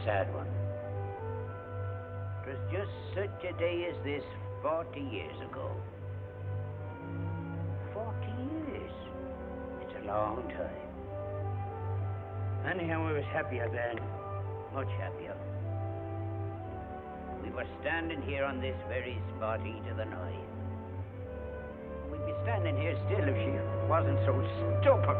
sad one. It was just such a day as this 40 years ago. 40 years. It's a long time. Anyhow, I was happier then. Much happier. We were standing here on this very spot, each of the night. We'd be standing here still if she wasn't so stupid.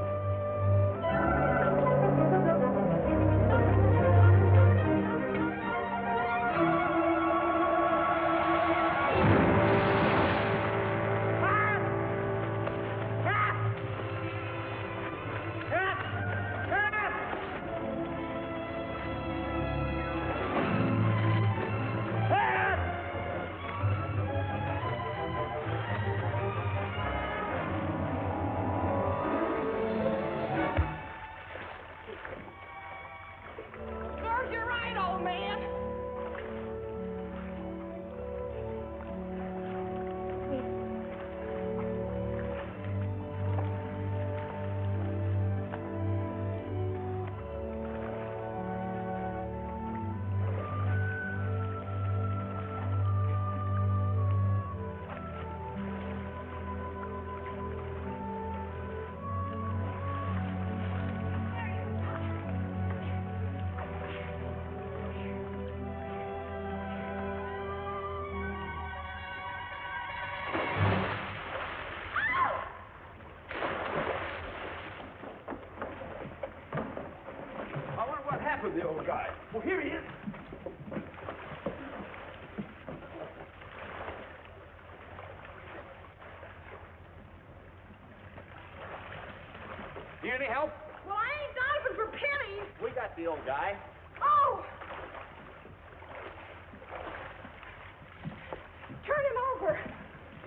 The old guy. Well, here he is. Need any help? Well, I ain't diving for pennies. We got the old guy. Oh! Turn him over.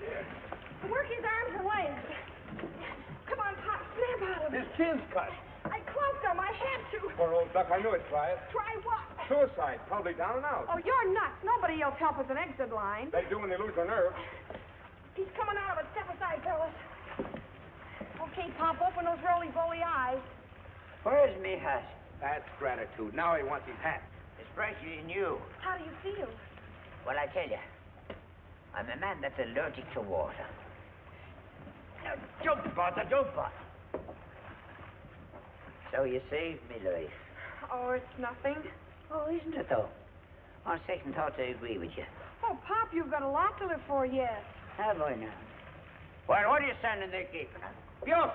Yeah. Work his arms and legs. Come on, Pop, snap out of him. His chin's cut. I clumped him. I had to. Poor old duck. I knew it. Try it. Try what? Suicide. Probably down and out. Oh, you're nuts. Nobody else help us an exit line. They do when they lose their nerve. He's coming out of it. Step aside, fellas. Okay, Pop, open those roly-poly eyes. Where's me hat? That's gratitude. Now he wants his hat. It's fresher than you. How do you feel? Well, I tell you, I'm a man that's allergic to water. Now, jump, Bother, jump, Bother. So you saved me life. Oh, it's nothing. Oh, isn't it, though? On second thought, I agree with you. Oh, Pop, you've got a lot to live for yet. Have I now? Well, what are you standing there gaping at? Yo!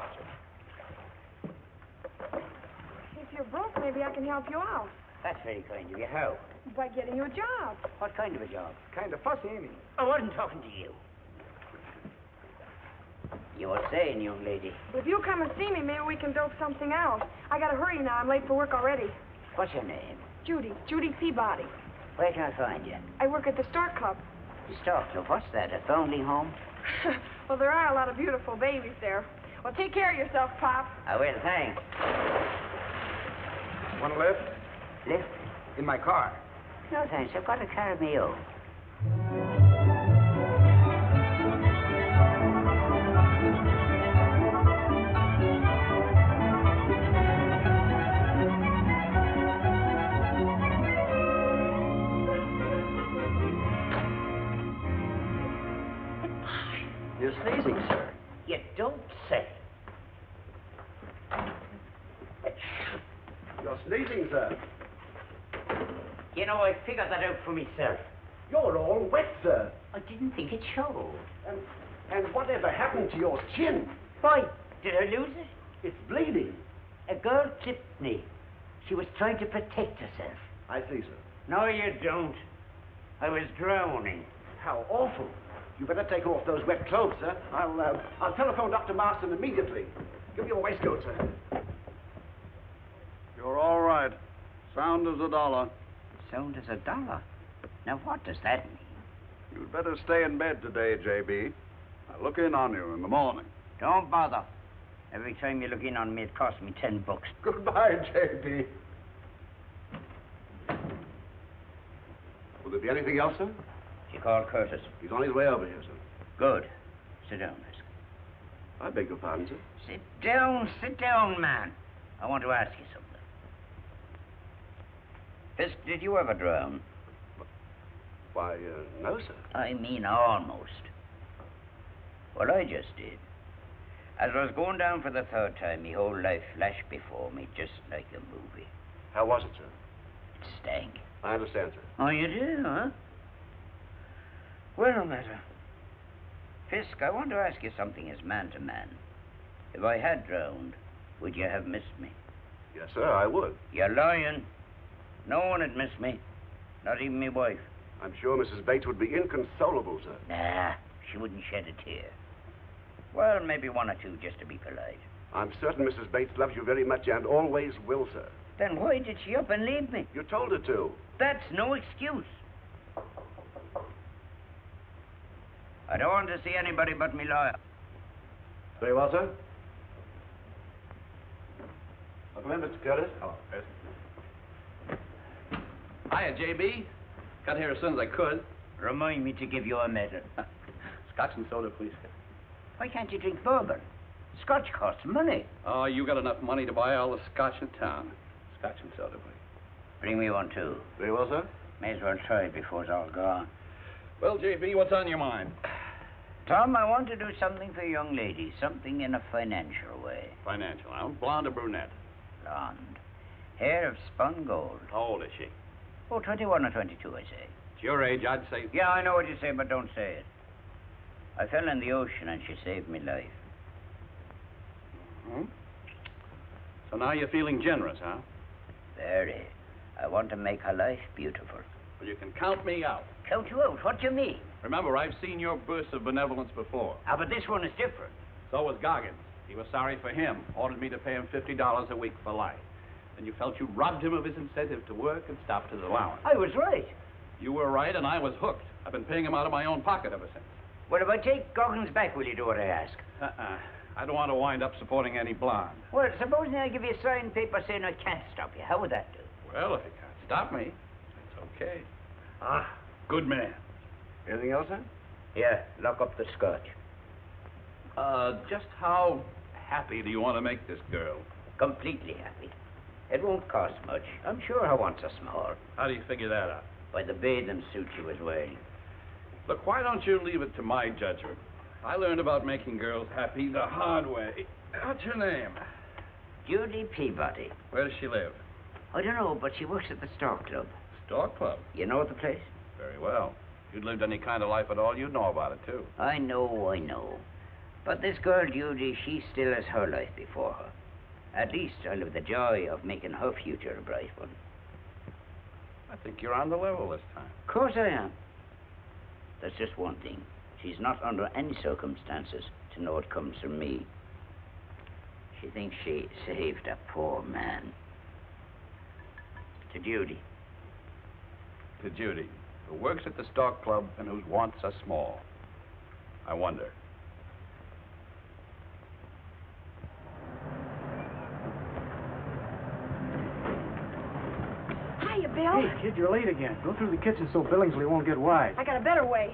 If you're broke, maybe I can help you out. That's very kind of you. How? By getting you a job. What kind of a job? Kind of fussy, ain't he? I wasn't talking to you. You were saying, young lady. If you come and see me, maybe we can dope something out. I gotta hurry now. I'm late for work already. What's your name? Judy. Judy Peabody. Where can I find you? I work at the Stork Club. The Stork Club? What's that, a foundling home? Well, there are a lot of beautiful babies there. Well, take care of yourself, Pop. I will, thanks. Want a lift? Lift? In my car. No, thanks. I've got a car of my own. You're sneezing, sir. You don't say. You're sneezing, sir. You know, I figured that out for myself. You're all wet, sir. I didn't think it showed. And whatever happened to your chin? Why? Did I lose it? It's bleeding. A girl clipped me. She was trying to protect herself. I see, sir. No, you don't. I was drowning. How awful. You better take off those wet clothes, sir. I'll telephone Dr. Marston immediately. Give me your waistcoat, sir. You're all right. Sound as a dollar. Sound as a dollar? Now, what does that mean? You'd better stay in bed today, J.B. I'll look in on you in the morning. Don't bother. Every time you look in on me, it costs me $10. Goodbye, J.B. Will there be anything else, sir? You call Curtis. He's on his way over here, sir. Good. Sit down, miss. I beg your pardon, sir. Sit down, man. I want to ask you something. Fisk, did you ever drown? Why, no, sir. I mean almost. Well, I just did. As I was going down for the third time, my whole life flashed before me just like a movie. How was it, sir? It stank. I understand, sir. Oh, you did, huh? Well, no matter. Fisk, I want to ask you something as man to man. If I had drowned, would you have missed me? Yes, sir, I would. You're lying. No one would miss me. Not even my wife. I'm sure Mrs. Bates would be inconsolable, sir. Nah, she wouldn't shed a tear. Well, maybe one or two just to be polite. I'm certain Mrs. Bates loves you very much and always will, sir. Then why did she up and leave me? You told her to. That's no excuse. I don't want to see anybody but me lawyer. Very well, sir. I'll come in, Mr. Curtis. Hello, yes. Hiya, J.B. Got here as soon as I could. Remind me to give you a medal. Scotch and soda, please. Why can't you drink bourbon? Scotch costs money. Oh, you got enough money to buy all the scotch in town. Scotch and soda, please. Bring me one, too. Very well, sir. May as well try it before it's all gone. Well, J.B., what's on your mind? Tom, I want to do something for a young lady. Something in a financial way. Financial, huh? Blonde or brunette? Blonde. Hair of spun gold. How old is she? Oh, 21 or 22, I say. It's your age, I'd say. Yeah, I know what you say, but don't say it. I fell in the ocean and she saved me life. Hmm? So now you're feeling generous, huh? Very. I want to make her life beautiful. Well, you can count me out. Count you out? What do you mean? Remember, I've seen your bursts of benevolence before. Ah, but this one is different. So was Goggins. He was sorry for him, ordered me to pay him $50 a week for life. Then you felt you robbed him of his incentive to work and stopped his allowance. I was right. You were right, and I was hooked. I've been paying him out of my own pocket ever since. Well, if I take Goggins back, will you do what I ask? I don't want to wind up supporting any blonde. Well, supposing I give you a signed paper saying I can't stop you. How would that do? Well, if you can't stop me, it's okay. Ah. Good man. Anything else, sir? Yeah, lock up the scotch. Just how happy do you want to make this girl? Completely happy. It won't cost much. I'm sure her wants a small. How do you figure that out? By the bathing suit she was wearing. Look, why don't you leave it to my judgment? I learned about making girls happy the hard way. What's your name? Judy Peabody. Where does she live? I don't know, but she works at the Stork Club. Stork Club. You know the place? Very well. If you'd lived any kind of life at all, you'd know about it, too. I know. But this girl, Judy, she still has her life before her. At least I'll have the joy of making her future a bright one. I think you're on the level this time. Of course I am. There's just one thing. She's not under any circumstances to know it comes from me. She thinks she saved a poor man. To Judy. To Judy, who works at the Stork Club and whose wants are small. I wonder. Hiya, Bill. Hey, kid, you're late again. Go through the kitchen so Billingsley won't get wise. I got a better way.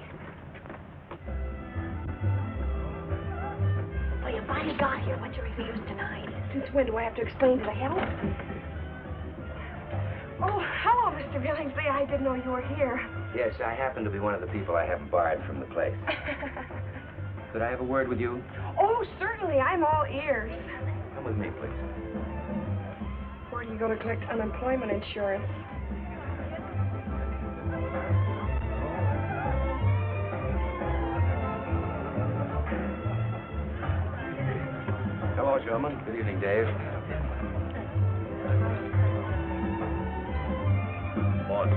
Well, you finally got here. What's your refuse tonight? Since when do I have to explain to the help? Oh, hello, Mr. Billingsley. I didn't know you were here. Yes, I happen to be one of the people I have barred from the place. Could I have a word with you? Oh, certainly. I'm all ears. Come with me, please. Where do you go to collect unemployment insurance? Hello, gentlemen. Good evening, Dave. Maud,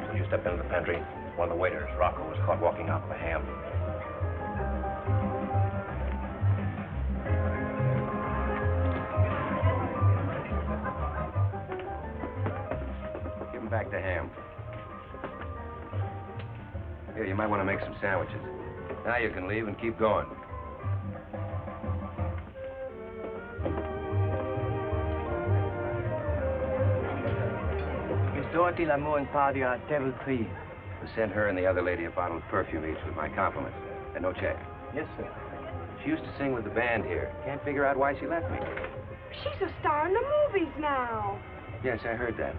will you step into the pantry? One of the waiters, Rocco, was caught walking out with a ham. Give him back the ham. Here, you might want to make some sandwiches. Now you can leave and keep going. Dorothy, l'amour and party are devil free. We sent her and the other lady a bottle of perfume each with my compliments. And no check. Yes, sir. She used to sing with the band here. Can't figure out why she left me. She's a star in the movies now. Yes, I heard that.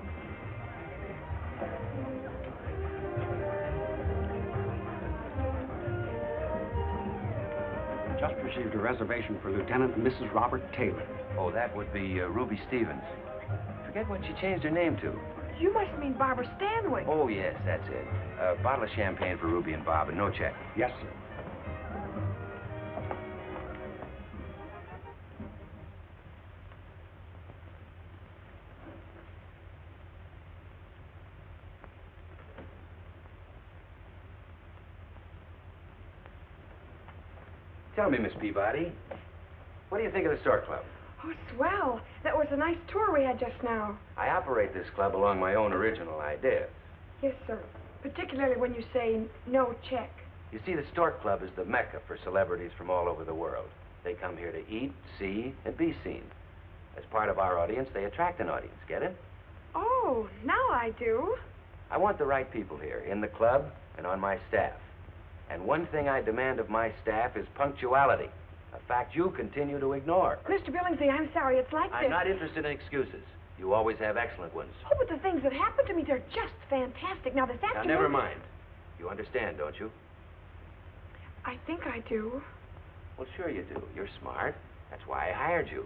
Just received a reservation for Lieutenant and Mrs. Robert Taylor. Oh, that would be Ruby Stevens. Forget what she changed her name to. You must mean Barbara Stanwyck. Oh, yes, that's it. A bottle of champagne for Ruby and Bob, and no check. Yes, sir. Tell me, Miss Peabody, what do you think of the Stork Club? Oh, swell. That was a nice tour we had just now. I operate this club along my own original idea. Yes, sir. Particularly when you say no check. You see, the Stork Club is the mecca for celebrities from all over the world. They come here to eat, see, and be seen. As part of our audience, they attract an audience. Get it? Oh, now I do. I want the right people here, in the club and on my staff. And one thing I demand of my staff is punctuality, a fact you continue to ignore. Mr. Billingsley, I'm sorry. It's like I'm this. not interested in excuses. You always have excellent ones. Oh, but the things that happened to me, they're just fantastic. Now, this Now, afternoon... never mind. You understand, don't you? I think I do. Well, sure you do. You're smart. That's why I hired you.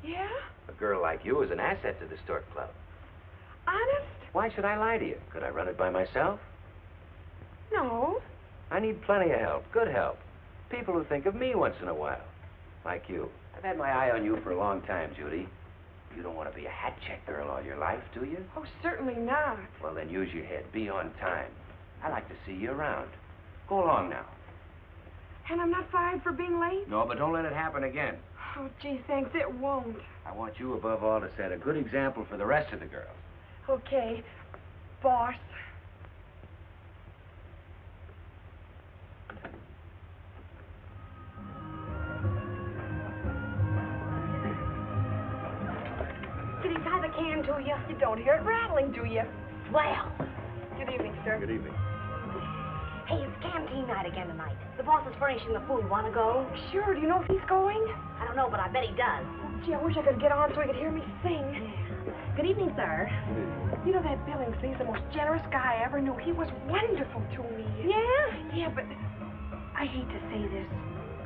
Yeah? A girl like you is an asset to the Stork Club. Honest? Why should I lie to you? Could I run it by myself? No. I need plenty of help, good help. People who think of me once in a while, like you. I've had my eye on you for a long time, Judy. You don't want to be a hat check girl all your life, do you? Oh, certainly not. Well, then use your head. Be on time. I like to see you around. Go along now. And I'm not fired for being late? No, but don't let it happen again. Oh, gee, thanks. It won't. I want you, above all, to set a good example for the rest of the girls. Okay, boss. Did he tie the can to you? You don't hear it rattling, do you? Swell. Good evening, sir. Good evening. Hey, it's canteen night again tonight. The boss is furnishing the food. Want to go? Sure. Do you know if he's going? I don't know, but I bet he does. Gee, I wish I could get on so he could hear me sing. Good evening, sir. You know that Billingsley's the most generous guy I ever knew. He was wonderful to me. Yeah? Yeah, but I hate to say this.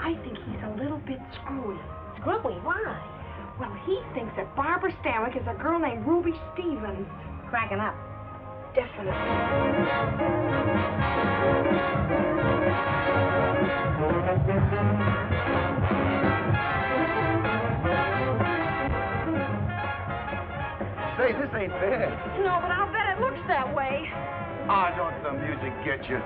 I think he's a little bit screwy. Screwy, why? Well, he thinks that Barbara Stanwyck is a girl named Ruby Stevens. Cracking up. Definitely. Say, this ain't fair. No, but I'll bet it looks that way. Ah, don't the music get you?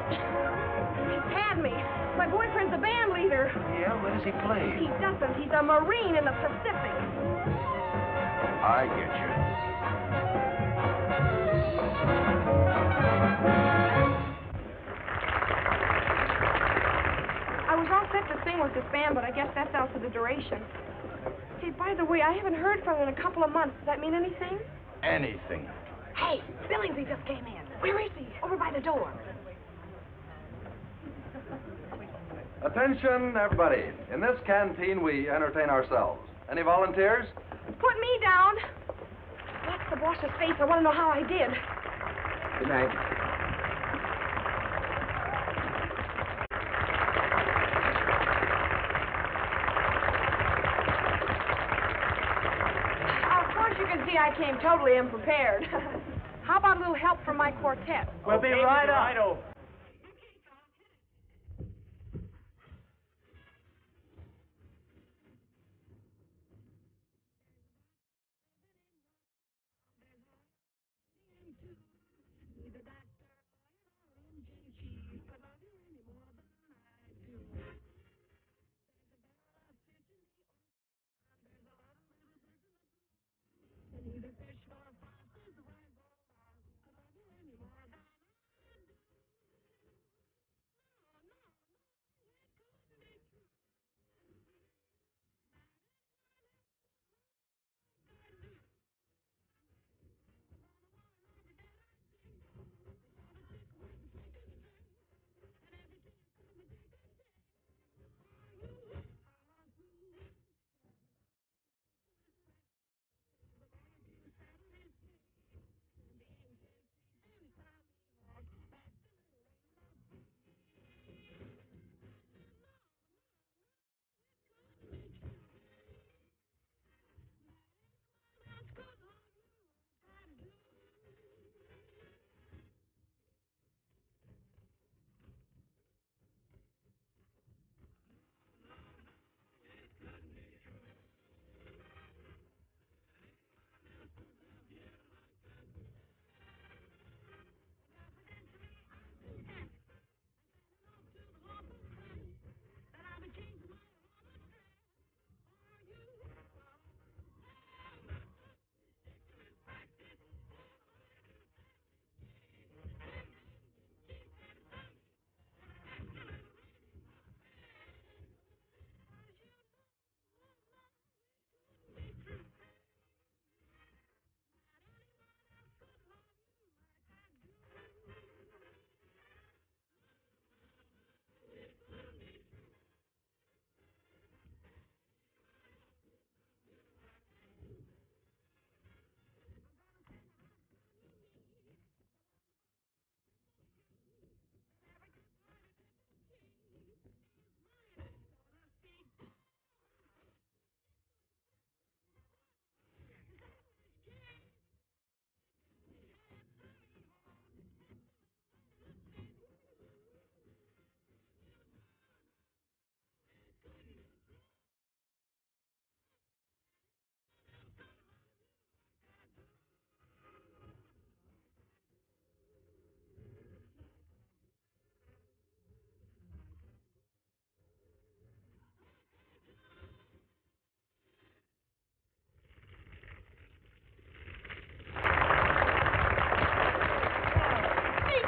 He's had me. My boyfriend's a band leader. Yeah, where does he play? He doesn't. He's a Marine in the Pacific. I get you. I was all set to sing with this band, but I guess that's out for the duration. Hey, by the way, I haven't heard from him in a couple of months. Does that mean anything? Anything. Hey, Billingsley just came in. Where is he? Over by the door. Attention, everybody. In this canteen, we entertain ourselves. Any volunteers? Put me down. That's the boss's face. I want to know how I did. Good night. Of course, you can see I came totally unprepared. How about a little help from my quartet? We'll be right up.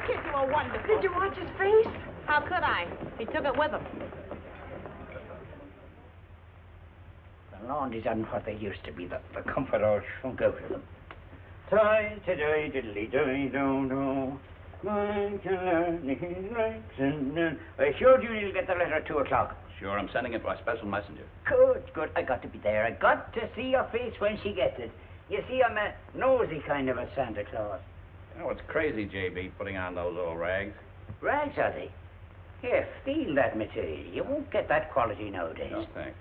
kids, you are wonderful. Did you watch his face? How could I? He took it with him. The laundries aren't what they used to be. The comfort all shrunk out of them. Tie, today, diddly, die, do, do. One can learn his rights and learn. I assured you you'll get the letter at 2 o'clock. Sure, I'm sending it by special messenger. Good. I got to be there. I got to see your face when she gets it. You see, I'm a nosy kind of a Santa Claus. You know, it's crazy, JB, putting on those old rags. Rags, are they? Here, feel that material. You won't get that quality nowadays. No, thanks.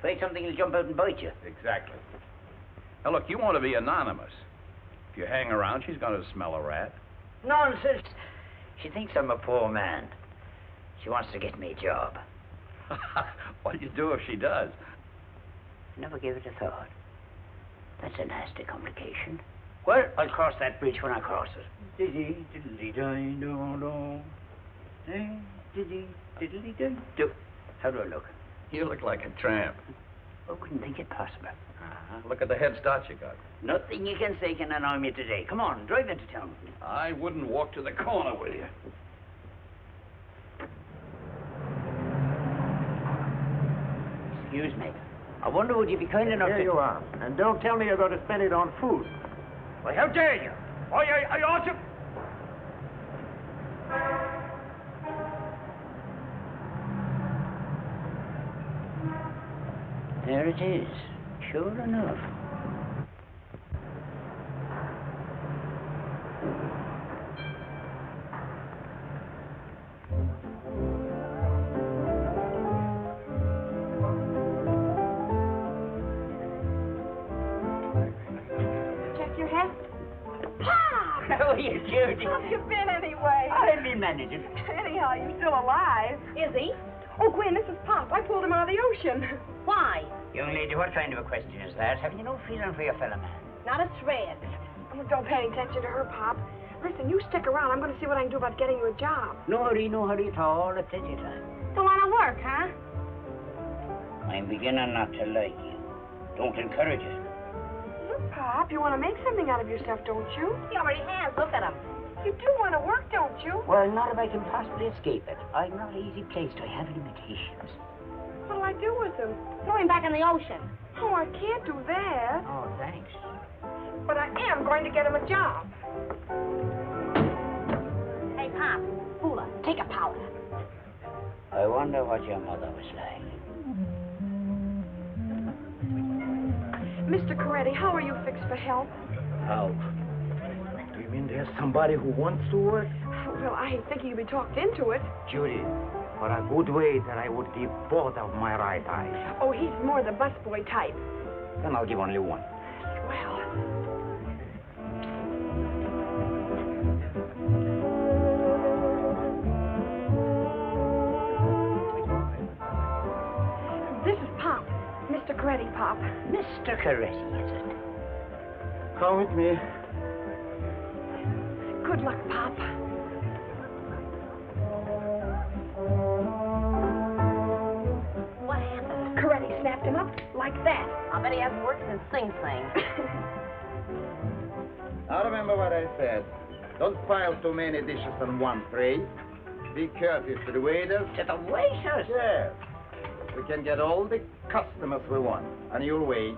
Find something will jump out and bite you. Exactly. Now, look, you want to be anonymous. If you hang around, she's going to smell a rat. Nonsense. She thinks I'm a poor man. She wants to get me a job. What do you do if she does? Never gave it a thought. That's a nasty complication. Well, I'll cross that bridge when I cross it. Diddy, diddly, die, do, do. Diddy, diddly, die, do. How do I look? You look like a tramp. I wouldn't think it possible. Look at the head start you got. Nothing you can say can annoy me today. Come on, drive into town. I wouldn't walk to the corner with you. Excuse me. I wonder would you be kind enough Here to... you are. And don't tell me you're going to spend it on food. Well, how dare you? I ought to... There it is. Sure enough. Check your hat. Pop! How are you, Judy? How have you been anyway? I've been managing. Anyhow, you're still alive. Is he? Oh, Gwen, this is Pop. I pulled him out of the ocean. Why? Young lady, what kind of a question is that? Have you no feeling for your fellow man? Not a shred. Oh, don't pay any attention to her, Pop. Listen, you stick around. I'm going to see what I can do about getting you a job. No hurry at all. At plenty of time. Don't want to work, huh? I'm beginning not to like you. Don't encourage it. Look, Pop, you want to make something out of yourself, don't you? He already has. Look at him. You do want to work, don't you? Well, not if I can possibly escape it. I'm not easy placed. I have limitations. What'll I do with him? Throw him back in the ocean. Oh, I can't do that. Oh, thanks. But I am going to get him a job. Hey, Pop. Fooler, take a powder. I wonder what your mother was like. Mr. Coretti, how are you fixed for help? How? Do you mean there's somebody who wants to work? Well, I ain't thinking you'd be talked into it. Judy, for a good wage that I would give both of my right eyes. Oh, he's more the busboy type. Then I'll give only one. Well, this is Pop. Mr. Coretti, Pop. Mr. Coretti, is it? Come with me. Good luck, Pop. What happened? Coretti snapped him up like that. I bet he hasn't worked since Sing Sing. Now remember what I said. Don't pile too many dishes on one tray. Be courteous to the waiters. To the waiters? Yes. We can get all the customers we want. And you'll wait.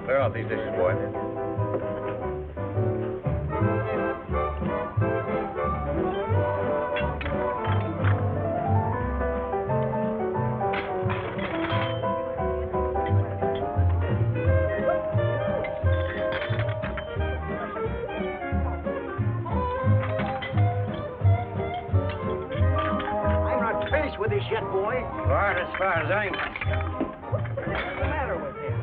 Clear out these dishes, boy. I'm not finished with this yet, boy. You are as far as I'm concerned. What's the matter with him?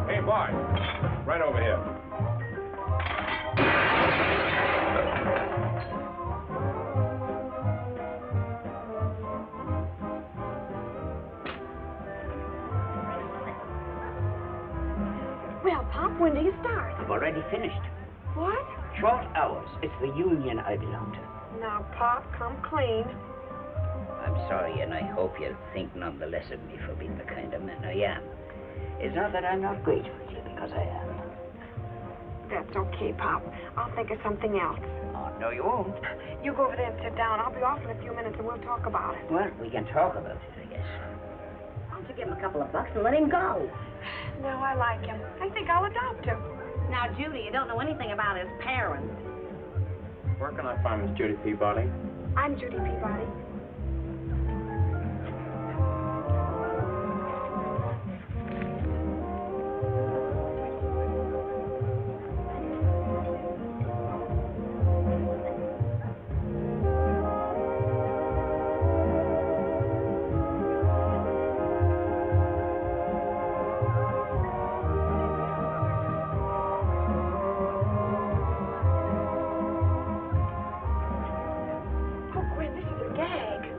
Hey, boy. Right over here. Pop, when do you start? I've already finished. What? Short hours. It's the union I belong to. Now, Pop, come clean. I'm sorry, and I hope you'll think none the less of me for being the kind of man I am. It's not that I'm not grateful to you, because I am. That's okay, Pop. I'll think of something else. Oh, no, you won't. You go over there and sit down. I'll be off in a few minutes and we'll talk about it. Well, we can talk about it, I guess. Why don't you give him a couple of bucks and let him go? No, I like him. I think I'll adopt him. Now, Judy, you don't know anything about his parents. Where can I find Miss Judy Peabody? I'm Judy Peabody.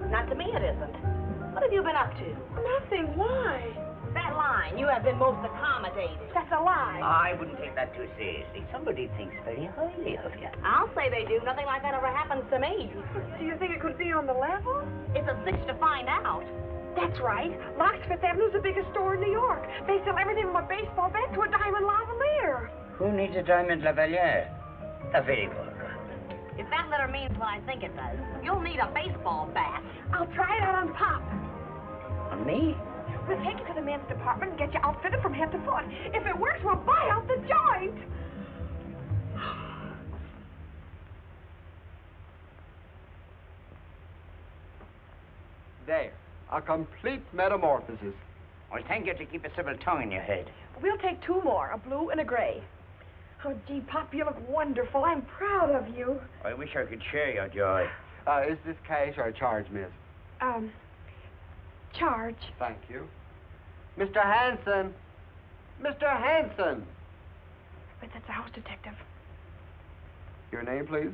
Not to me, it isn't. What have you been up to? Nothing. Why? That line. You have been most accommodating. That's a lie. I wouldn't take that too seriously. Somebody thinks very highly of you. I'll say they do. Nothing like that ever happens to me. Do you think it could be on the level? It's a cinch to find out. That's right. Locks Fifth Avenue's the biggest store in New York. They sell everything from a baseball bat to a diamond lavalier. Who needs a diamond lavalier? A very good. If that letter means what I think it does, you'll need a baseball bat. I'll try it out on Pop. On me? We'll take it to the men's department and get you outfitted from head to foot. If it works, we'll buy out the joint. There. A complete metamorphosis. Well, thank you to keep a civil tongue in your head. We'll take two more, a blue and a gray. Oh, gee, Pop, you look wonderful. I'm proud of you. I wish I could share your joy. Is this cash or a charge, miss? Charge. Thank you. Mr. Hanson! Mr. Hanson! Wait, that's a house detective. Your name, please?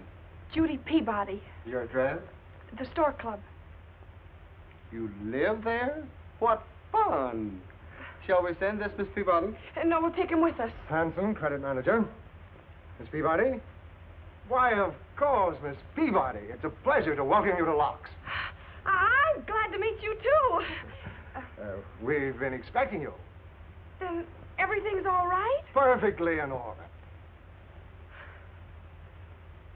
Judy Peabody, Your address? the Stork Club. You live there? What fun! Shall we send this, Miss Peabody? No, we'll take him with us. Hanson, credit manager. Miss Peabody? Why, of course, Miss Peabody. It's a pleasure to welcome you to Locks. I'm glad to meet you, too. We've been expecting you. Then everything's all right? Perfectly in order.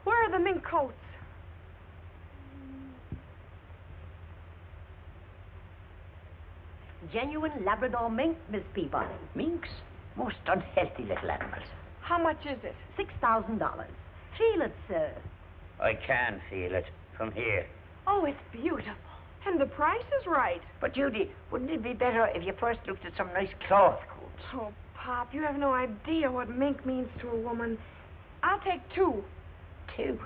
Where are the mink coats? Genuine Labrador mink, Miss Peabody. Minks? Most unhealthy little animals. How much is it? $6,000. Feel it, sir. I can feel it from here. Oh, it's beautiful. And the price is right. But, Judy, wouldn't it be better if you first looked at some nice cloth coats? Oh, Pop, you have no idea what mink means to a woman. I'll take two. Two?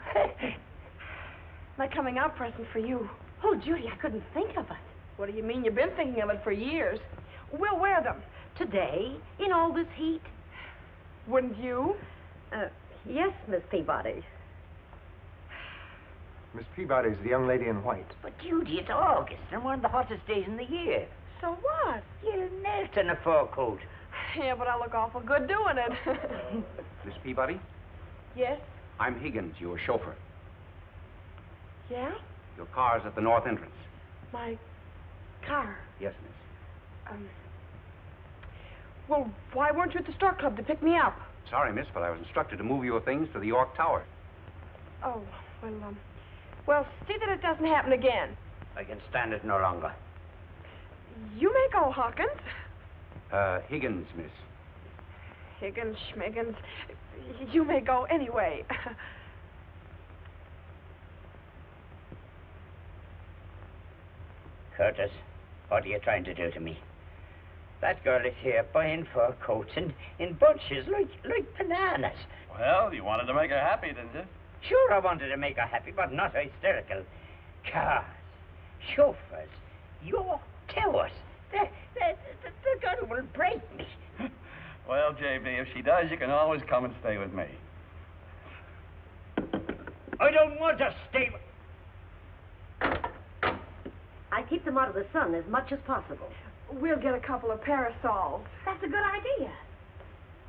My coming out present for you. Oh, Judy, I couldn't think of it. What do you mean? You've been thinking of it for years. We'll wear them. Today, in all this heat? Wouldn't you? Yes, Miss Peabody. Miss Peabody's the young lady in white. But, Judy, it's August and one of the hottest days in the year. So what? You'll melt in a fur coat. Yeah, but I look awful good doing it. Miss Peabody, Yes? I'm Higgins, your chauffeur. Yeah? Your car's at the north entrance. My car. Yes, miss. Well, why weren't you at the Stork Club to pick me up? Sorry, miss, but I was instructed to move your things to the York Tower. Oh, well, see that it doesn't happen again. I can stand it no longer. You may go, Hawkins. Higgins, miss. Higgins, Schmiggins. You may go anyway. Curtis, what are you trying to do to me? That girl is here buying fur coats in bunches like bananas. Well, you wanted to make her happy, didn't you? Sure, I wanted to make her happy, but not hysterical. Cars, chauffeurs, York Towers. The girl will break me. Well, JB, if she does, you can always come and stay with me. I don't want to stay with... I keep them out of the sun as much as possible. We'll get a couple of parasols. That's a good idea.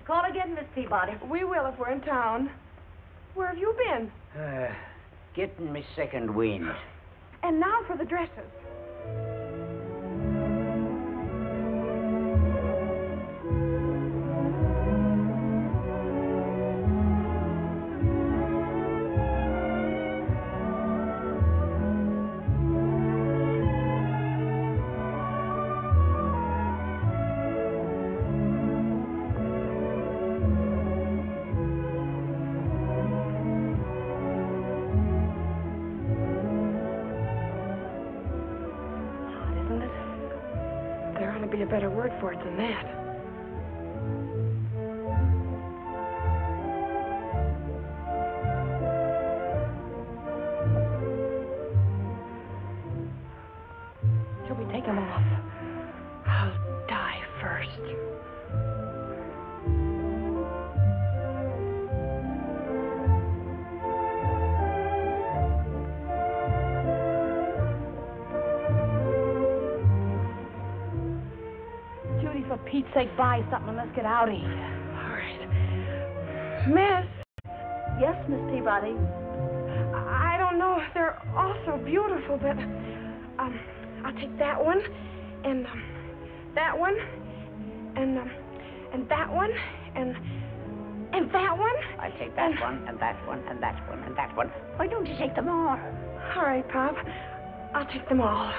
Call again, Miss Peabody. We will if we're in town. Where have you been? Getting me second wind. And now for the dresses. Be a better word for it than that. Shall we take them off? I'll die first. For Pete's sake, buy something and let's get out of here. All right. Miss? Yes, Miss Peabody? I don't know if they're all so beautiful, but I'll take that one, and that one, and that one, and that one. I take that one, and that one, and that one, and that one. Why don't you take them all? All right, Pop. I'll take them all.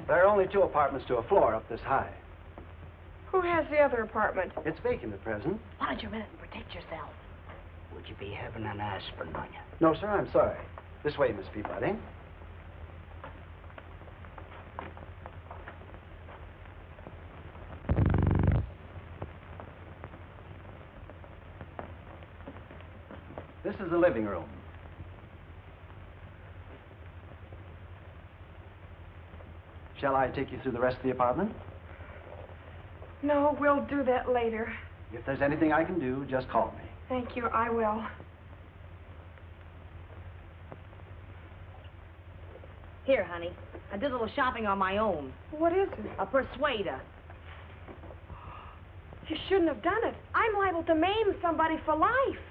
There are only 2 apartments to a floor up this high. Who has the other apartment? It's vacant at present. Why don't you run it and protect yourself? Would you be having an aspirin on you? No, sir, I'm sorry. This way, Miss Peabody. This is the living room. Shall I take you through the rest of the apartment? No, we'll do that later. If there's anything I can do, just call me. Thank you, I will. Here, honey. I did a little shopping on my own. What is it? A persuader. You shouldn't have done it. I'm liable to maim somebody for life.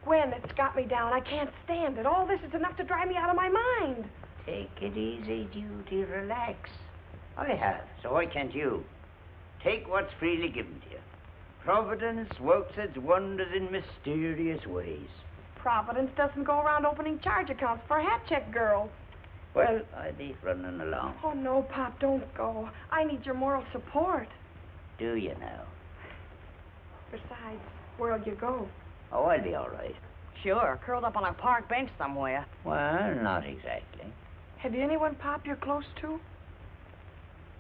Gwen, it's got me down. I can't stand it. All this is enough to drive me out of my mind. Take it easy, Judy. Relax. I have, so why can't you? Take what's freely given to you. Providence works its wonders in mysterious ways. Providence doesn't go around opening charge accounts for hat check girls. Well, I'll be running along. Oh, no, Pop, don't go. I need your moral support. Do you now? Besides, where'll you go? Oh, I'll be all right. Sure, curled up on a park bench somewhere. Well, not exactly. Have you anyone, Pop, you're close to?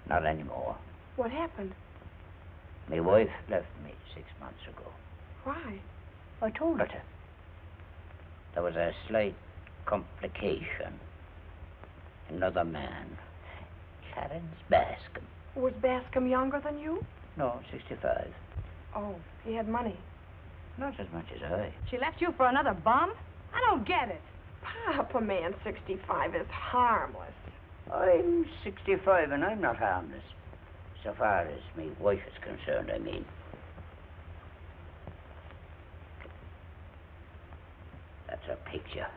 Not anymore. What happened? My wife left me 6 months ago. Why? I told her to. There was a slight complication. Another man. Clarence Bascom. Was Bascom younger than you? No, 65. Oh, he had money. Not as much as I. She left you for another bum? I don't get it. Pop, a man 65 is harmless. I'm 65 and I'm not harmless. So far as my wife is concerned, I mean. That's her picture.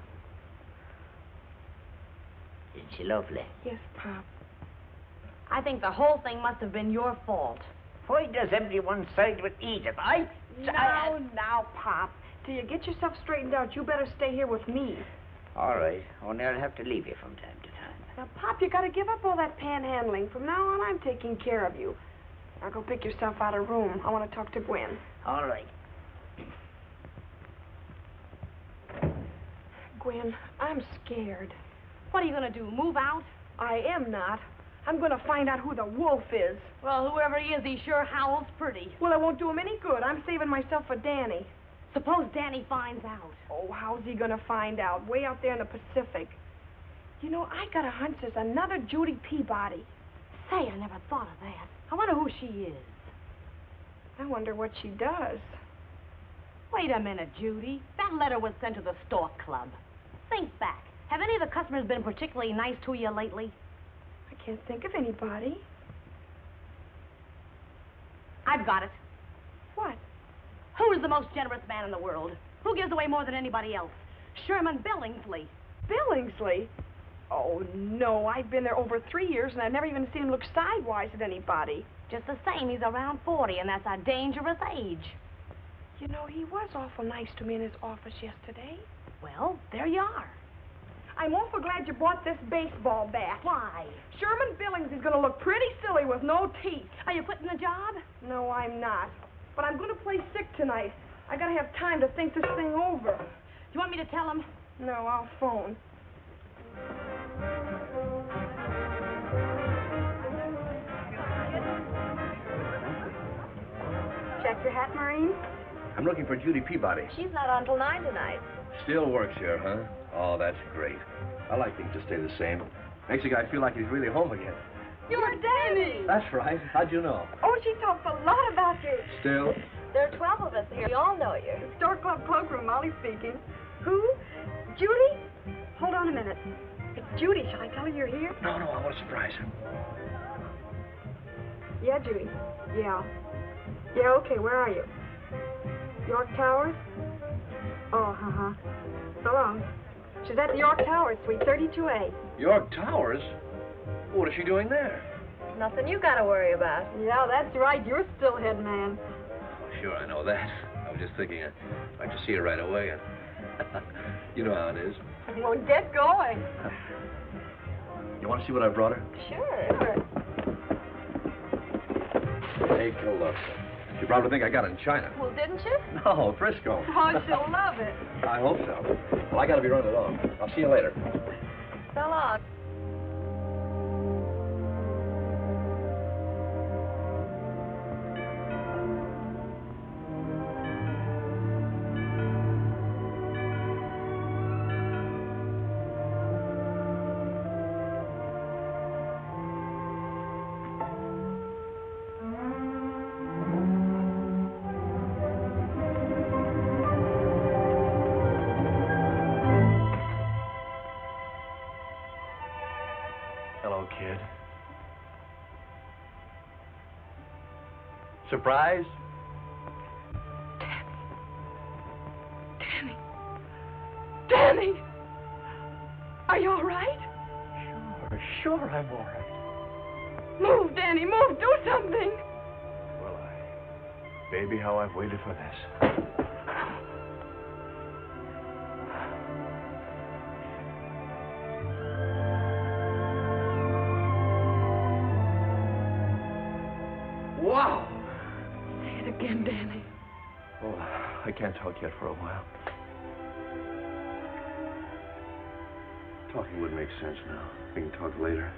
Isn't she lovely? Yes, Pop. I think the whole thing must have been your fault. Why does everyone side with Edith? Now, Pop. Till you get yourself straightened out, you better stay here with me. All right. Only I'll have to leave you from time to time. Now, Pop, you gotta give up all that panhandling. From now on, I'm taking care of you. Now, go pick yourself out a room. I want to talk to Gwen. All right. Gwen, I'm scared. What are you going to do, move out? I am not. I'm going to find out who the wolf is. Well, whoever he is, he sure howls pretty. Well, it won't do him any good. I'm saving myself for Danny. Suppose Danny finds out. Oh, how's he going to find out? Way out there in the Pacific. You know, I got a hunch there's another Judy Peabody. Say, I never thought of that. I wonder who she is. I wonder what she does. Wait a minute, Judy. That letter was sent to the Stork Club. Think back. Have any of the customers been particularly nice to you lately? I can't think of anybody. I've got it. What? Who's the most generous man in the world? Who gives away more than anybody else? Sherman Billingsley. Billingsley? Oh, no. I've been there over 3 years, and I've never even seen him look sidewise at anybody. Just the same, he's around 40, and that's a dangerous age. You know, he was awful nice to me in his office yesterday. Well, there you are. I'm awful glad you brought this baseball bat. Why? Sherman Billingsley's going to look pretty silly with no teeth. Are you quitting the job? No, I'm not. But I'm going to play sick tonight. I got to have time to think this thing over. Do you want me to tell him? No, I'll phone. Check your hat, Maureen? I'm looking for Judy Peabody. She's not on till 9 tonight. Still works here, huh? Oh, that's great. I like things to stay the same. Makes a guy feel like he's really home again. You're Danny! That's right. How'd you know? Oh, she talks a lot about you. Still? There are 12 of us here. We all know you. Stork Club cloakroom, Molly speaking. Who? Judy? Hold on a minute. It's Judy. Shall I tell her you're here? No, I want to surprise her. Yeah, Judy. Yeah. Yeah, okay, where are you? York Towers? Oh, So long. She's at the York Towers, suite 32A. York Towers? What is she doing there? Nothing you gotta worry about. Yeah, that's right. You're still head man. Oh, sure, I know that. I was just thinking I'd like to see her right away. And you know how it is. Well, get going. You want to see what I brought her? Sure. Take a look. You probably think I got it in China. Well, didn't you? No, Frisco. Oh, she'll love it. I hope so. Well, I got to be running along. I'll see you later. So long. Hello, kid. Surprise? Danny! Are you all right? Sure, I'm all right. Move, Danny, move. Do something. Well, baby, how I've waited for this. Wow! Say it again, Danny. Oh, I can't talk yet for a while. Talking would make sense now. We can talk later.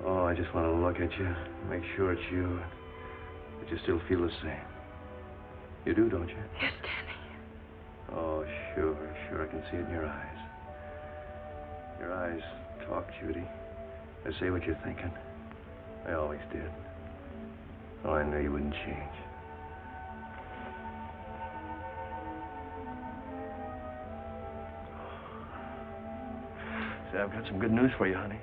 Oh, I just want to look at you, make sure it's you, but you still feel the same. You do, don't you? Yes, Danny. Oh, sure, I can see it in your eyes. Your eyes talk, Judy. They say what you're thinking. They always did. Oh, I knew you wouldn't change. Say, I've got some good news for you, honey.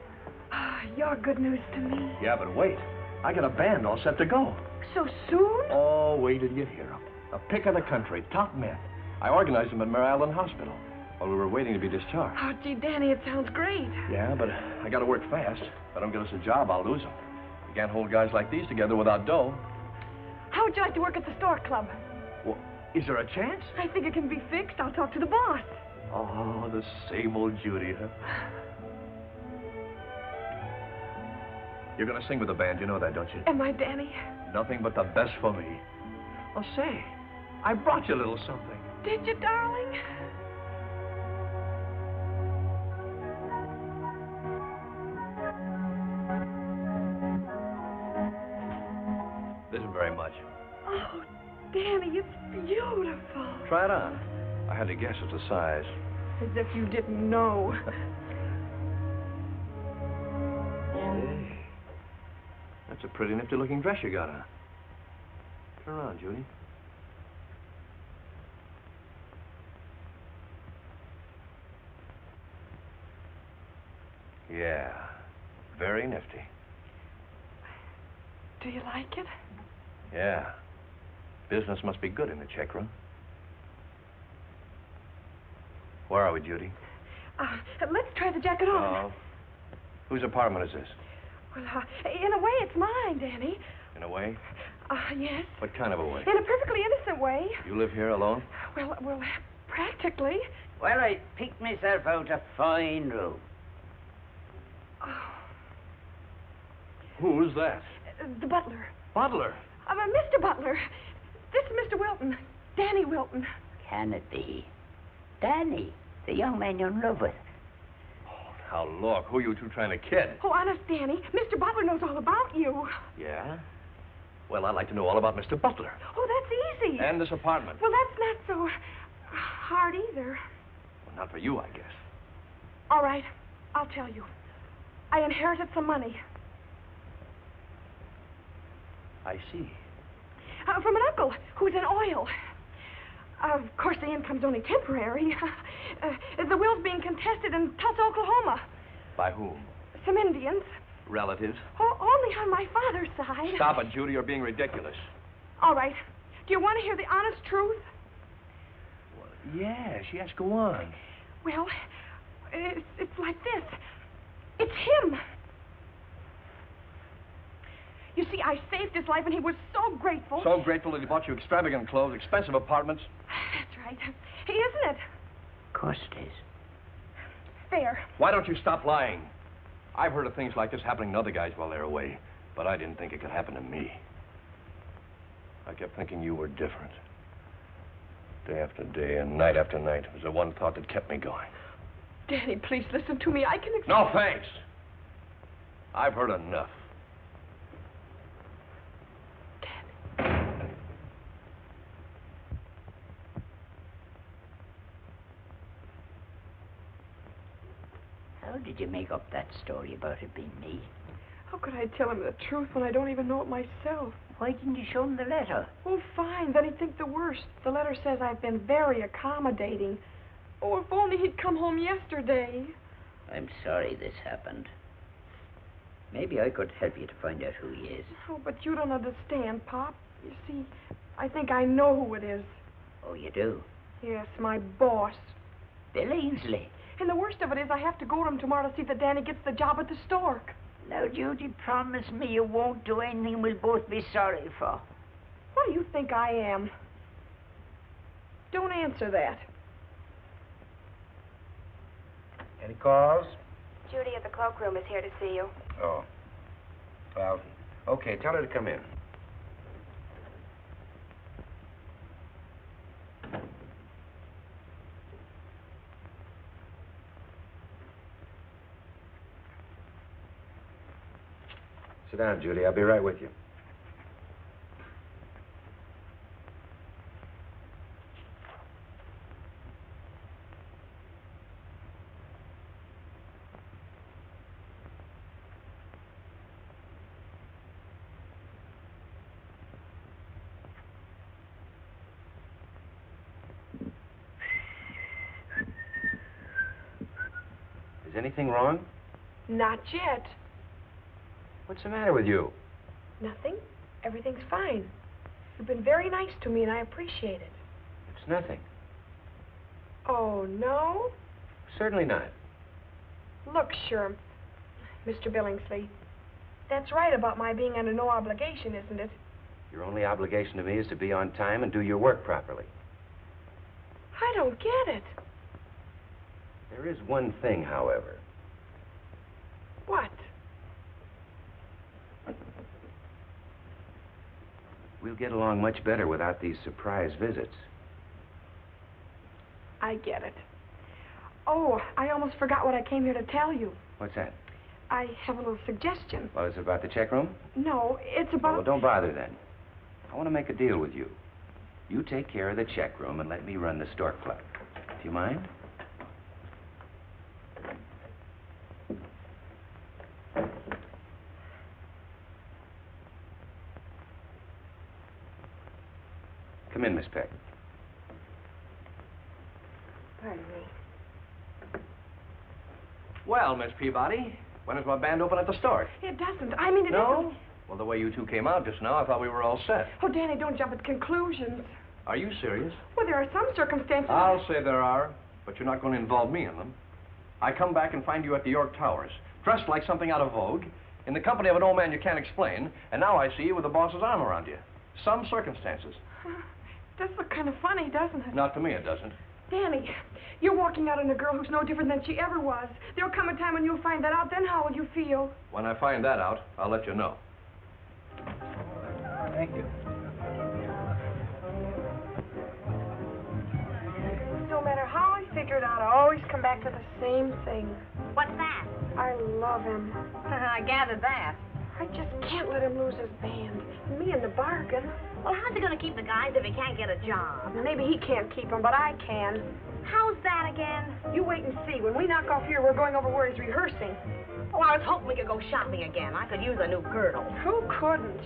You're good news to me. Yeah, but wait. I got a band all set to go. So soon? Oh, wait till you hear them. A pick of the country, top men. I organized them at Mare Island Hospital while we were waiting to be discharged. Oh, gee, Danny, it sounds great. Yeah, but I got to work fast. If I don't get us a job, I'll lose them. You can't hold guys like these together without dough. How would you like to work at the Stork Club? Well, is there a chance? I think it can be fixed. I'll talk to the boss. Oh, the same old Judy, huh? You're going to sing with the band. You know that, don't you? Am I, Danny? Nothing but the best for me. Oh, say, I brought you a little something. Did you, darling? This isn't very much. Oh, Danny, it's beautiful. Try it on. I had to guess at the size. As if you didn't know. Hey, that's a pretty nifty-looking dress you got on. Turn around, Judy. Yeah, very nifty. Do you like it? Yeah. Business must be good in the check room. Where are we, Judy? Let's try the jacket on. Oh. Whose apartment is this? Well, in a way, it's mine, Danny. In a way? Yes. What kind of a way? In a perfectly innocent way. You live here alone? Well, practically. Well, I picked myself out a fine room. Oh, Who's that? the butler. Butler. Mr. Butler. This is Mr. Wilton. Danny Wilton. Can it be? Danny, the young man you're in love with. Oh, now, look, who are you two trying to kid? Oh, honest, Danny, Mr. Butler knows all about you. Yeah? Well, I'd like to know all about Mr. Butler. Oh, that's easy. And this apartment. Well, that's not so hard either. Well, not for you, I guess. All right, I'll tell you. I inherited some money. I see. From an uncle who's in oil. Of course, the income's only temporary. The will's being contested in Tulsa, Oklahoma. By whom? Some Indians. Relatives? Oh, only on my father's side. Stop it, Judy. You're being ridiculous. All right. Do you want to hear the honest truth? Well, yes, go on. Well, it's like this. It's him. You see, I saved his life, and he was so grateful. So grateful that he bought you extravagant clothes, expensive apartments. That's right. He isn't it? Of course it is. There. Why don't you stop lying? I've heard of things like this happening to other guys while they're away, but I didn't think it could happen to me. I kept thinking you were different. Day after day and night after night. It was the one thought that kept me going. Danny, please listen to me. I can No, thanks. I've heard enough. How did you make up that story about it being me? How could I tell him the truth when I don't even know it myself? Why didn't you show him the letter? Oh, fine. Then he'd think the worst. The letter says I've been very accommodating. Oh, if only he'd come home yesterday. I'm sorry this happened. Maybe I could help you to find out who he is. Oh, but you don't understand, Pop. You see, I think I know who it is. Oh, you do? Yes, my boss. Bill Ainsley. And the worst of it is I have to go to him tomorrow to see that Danny gets the job at the Stork. Now, Judy, promise me you won't do anything we'll both be sorry for. What do you think I am? Don't answer that. Any calls? Judy at the cloakroom is here to see you. Oh. Well, okay, tell her to come in. Sit down, Judy. I'll be right with you. Is anything wrong? Not yet. What's the matter with you? Nothing. Everything's fine. You've been very nice to me, and I appreciate it. It's nothing. Oh, no? Certainly not. Look, sure, Mr. Billingsley. That's right about my being under no obligation, isn't it? Your only obligation to me is to be on time and do your work properly. I don't get it. There is one thing, however. What? We'll get along much better without these surprise visits. I get it. Oh, I almost forgot what I came here to tell you. What's that? I have a little suggestion. Well, it's about the check room? No, it's Oh, about... well, don't bother then. I want to make a deal with you. You take care of the check room and let me run the Stork Club. Do you mind? Come in, Miss Peck. Pardon me. Well, Miss Peabody, when does my band open at the Stork? It doesn't. I mean, it No? isn't. Well, the way you two came out just now, I thought we were all set. Oh, Danny, don't jump at conclusions. Are you serious? Well, there are some circumstances... I'll say there are, but you're not going to involve me in them. I come back and find you at the York Towers, dressed like something out of vogue, in the company of an old man you can't explain, and now I see you with the boss's arm around you. Some circumstances. Does look kind of funny, doesn't it? Not to me, it doesn't. Danny, you're walking out on a girl who's no different than she ever was. There'll come a time when you'll find that out. Then how will you feel? When I find that out, I'll let you know. Thank you. No matter how I figure it out, I always come back to the same thing. What's that? I love him. I gathered that. I just can't let him lose his band. Me in the bargain. Well, how's he going to keep the guys if he can't get a job? Maybe he can't keep him, but I can. How's that again? You wait and see. When we knock off here, we're going over where he's rehearsing. Oh, I was hoping we could go shopping again. I could use a new girdle. Who couldn't?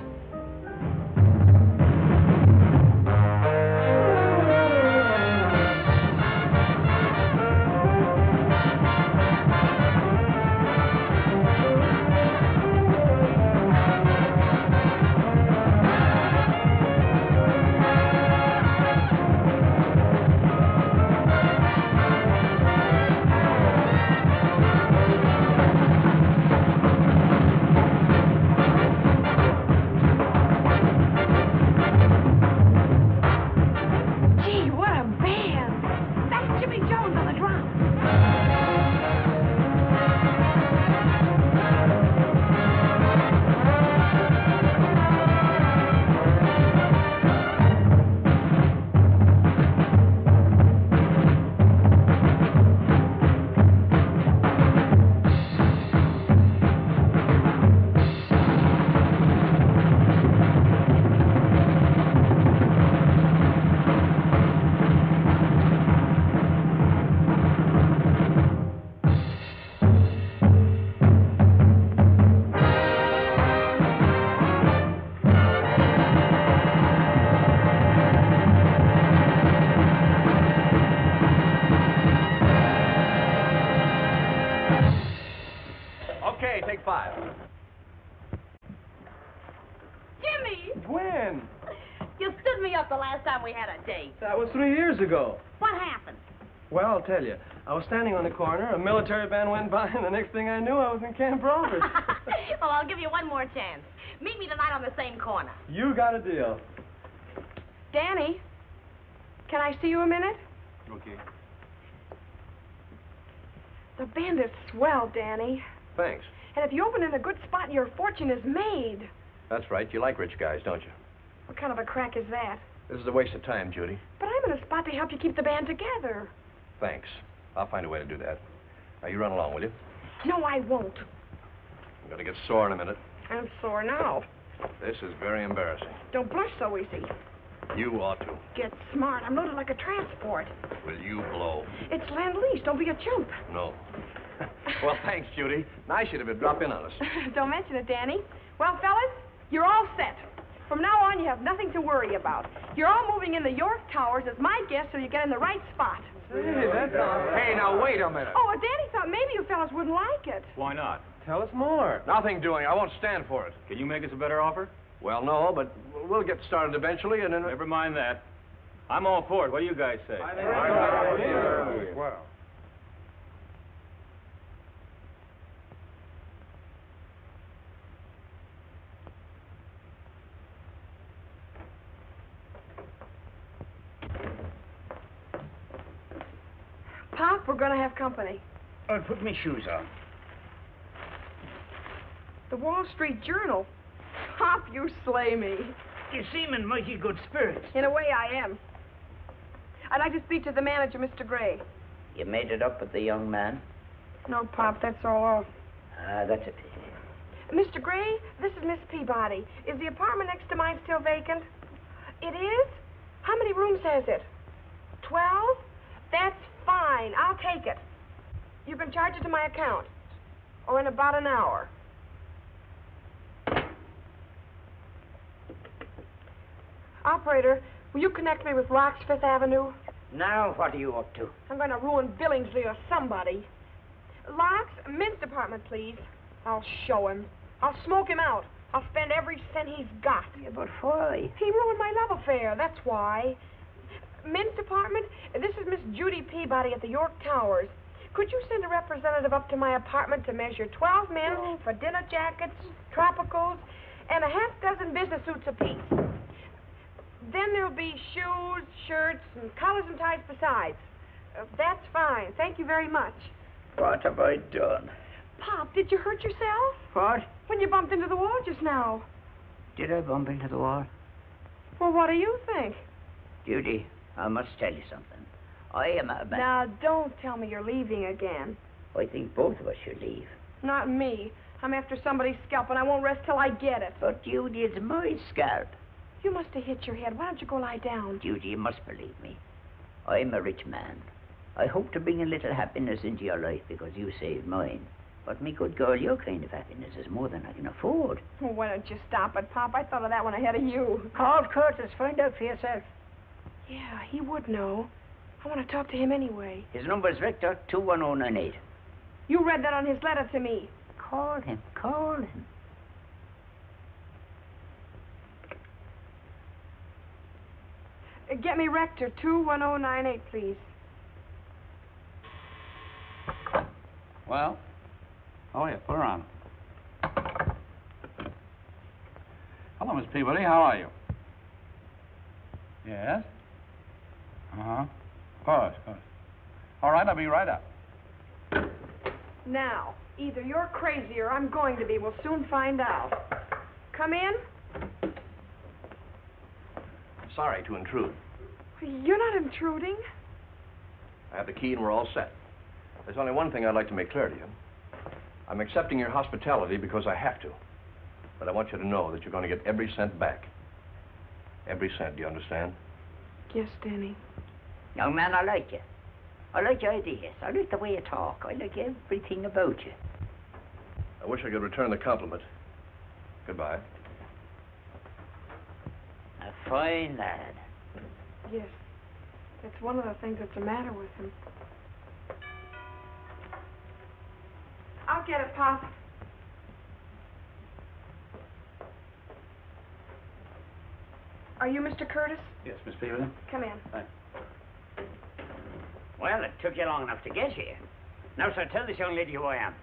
We had a date. That was 3 years ago. What happened? Well, I'll tell you. I was standing on the corner, a military band went by, and the next thing I knew, I was in Camp Roberts. Well, I'll give you one more chance. Meet me tonight on the same corner. You got a deal. Danny, can I see you a minute? Okay. The band is swell, Danny. Thanks. And if you open in a good spot, your fortune is made. That's right. You like rich guys, don't you? What kind of a crack is that? This is a waste of time, Judy. But I'm in a spot to help you keep the band together. Thanks. I'll find a way to do that. Now, you run along, will you? No, I won't. I'm going to get sore in a minute. I'm sore now. This is very embarrassing. Don't blush so easy. You ought to. Get smart. I'm loaded like a transport. Will you blow? It's Lend-Lease. Don't be a chump. No. Well, thanks, Judy. Nice you to drop in on us. Don't mention it, Danny. Well, fellas, you're all set. From now on, you have nothing to worry about. You're all moving in the York Towers as my guests so you get in the right spot. Hey, that's awesome. Hey, now, wait a minute. Oh, Danny thought maybe you fellas wouldn't like it. Why not? Tell us more. Nothing doing. I won't stand for it. Can you make us a better offer? Well, no, but we'll get started eventually, and then... Never mind that. I'm all for it. What do you guys say? Well. Pop, we're going to have company. I'll put my shoes on. The Wall Street Journal. Pop, you slay me. You seem in mighty good spirits. In a way, I am. I'd like to speak to the manager, Mr. Gray. You made it up with the young man? No, Pop, that's all. That's it. Mr. Gray, this is Miss Peabody. Is the apartment next to mine still vacant? It is? How many rooms has it? 12? That's fine. I'll take it. You can charge it to my account. Or in about an hour. Operator, Will you connect me with Locke's Fifth Avenue? Now, what are you up to? I'm going to ruin Billingsley or somebody. Locke's Mince Department, please. I'll show him. I'll smoke him out. I'll spend every cent he's got. Yeah, but why? He ruined my love affair, that's why. Men's Department, this is Miss Judy Peabody at the York Towers. Could you send a representative up to my apartment to measure 12 men for dinner jackets, tropicals, and a half dozen business suits apiece? Then there'll be shoes, shirts, and collars and ties besides. That's fine. Thank you very much. What have I done? Pop, did you hurt yourself? What? When you bumped into the wall just now. Did I bump into the wall? Well, what do you think? Judy, I must tell you something. I am a man. Now, don't tell me you're leaving again. I think both of us should leave. Not me. I'm after somebody's scalp, and I won't rest till I get it. But, Judy, it's my scalp. You must have hit your head. Why don't you go lie down? Judy, you must believe me. I'm a rich man. I hope to bring a little happiness into your life because you saved mine. But, me good girl, your kind of happiness is more than I can afford. Well, why don't you stop it, Pop? I thought of that one ahead of you. Call Curtis. Find out for yourself. Yeah, he would know. I want to talk to him anyway. His number's Victor 21098. You read that on his letter to me. Call him. Call him. Get me Rector 21098, please. Well? Oh, yeah, put her on. Hello, Miss Peabody. How are you? Yes? Uh-huh. Of course. All right, I'll be right up. Now, either you're crazy or I'm going to be. We'll soon find out. Come in. Sorry to intrude. You're not intruding. I have the key and we're all set. There's only one thing I'd like to make clear to you. I'm accepting your hospitality because I have to. But I want you to know that you're going to get every cent back. Every cent, do you understand? Yes, Danny. Young man, I like you. I like your ideas. I like the way you talk. I like everything about you. I wish I could return the compliment. Goodbye. A fine lad. Yes. That's one of the things that's the matter with him. I'll get it, Pop. Are you Mr. Curtis? Yes, Miss Peabody. Come in. Thanks. Well, it took you long enough to get here. Now, sir, tell this young lady who I am.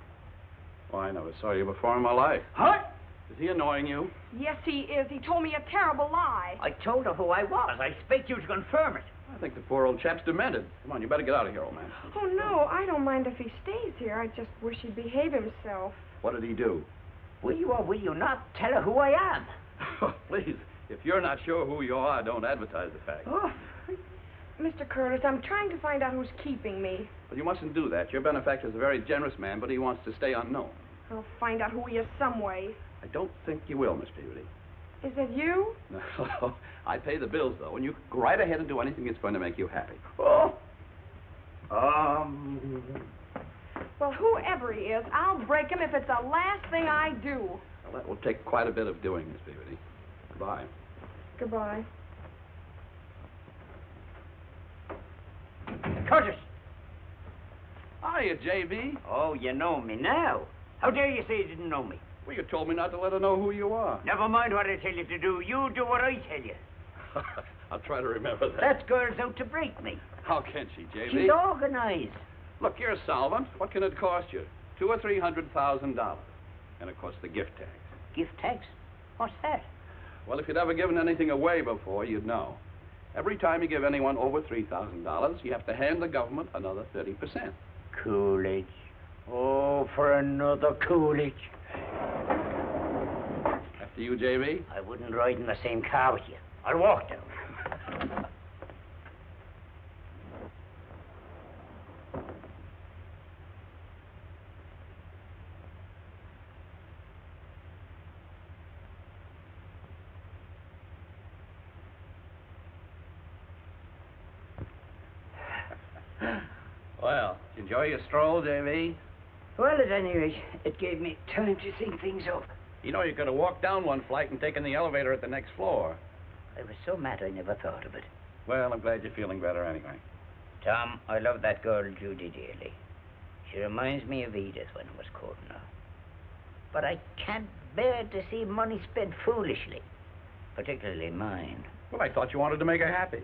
Why, I never saw you before in my life. What? Is he annoying you? Yes, he is. He told me a terrible lie. I told her who I was. I expect you to confirm it. I think the poor old chap's demented. Come on, you better get out of here, old man. Oh, no, I don't mind if he stays here. I just wish he'd behave himself. What did he do? Will you or will you not tell her who I am? Oh, please, if you're not sure who you are, don't advertise the fact. Oh, Mr. Curtis, I'm trying to find out who's keeping me. Well, you mustn't do that. Your benefactor's a very generous man, but he wants to stay unknown. I'll find out who he is some way. I don't think you will, Miss Peabody. Is it you? No, I pay the bills, though, and you go right ahead and do anything that's going to make you happy. Oh. Well, whoever he is, I'll break him if it's the last thing I do. Well, that will take quite a bit of doing, Miss Peabody. Goodbye. Goodbye. Curtis. Hiya, J.B. Oh, you know me now. How dare you say you didn't know me? Well, you told me not to let her know who you are. Never mind what I tell you to do. You do what I tell you. I'll try to remember that. That girl's out to break me. How can she, J.B.? She's organized. Look, you're a solvent. What can it cost you? $200,000 or $300,000. And, of course, the gift tax. Gift tax? What's that? Well, if you'd ever given anything away before, you'd know. Every time you give anyone over $3,000, you have to hand the government another 30%. Coolidge. Oh, for another Coolidge. After you, J.B.? I wouldn't ride in the same car with you. I'll walk down. Well, did you enjoy your stroll, J.B.? Well, at any rate, it gave me time to think things over. You know, you could have walked down one flight and taken the elevator at the next floor. I was so mad I never thought of it. Well, I'm glad you're feeling better anyway. Tom, I love that girl, Judy, dearly. She reminds me of Edith when I was courting her. But I can't bear to see money spent foolishly, particularly mine. Well, I thought you wanted to make her happy.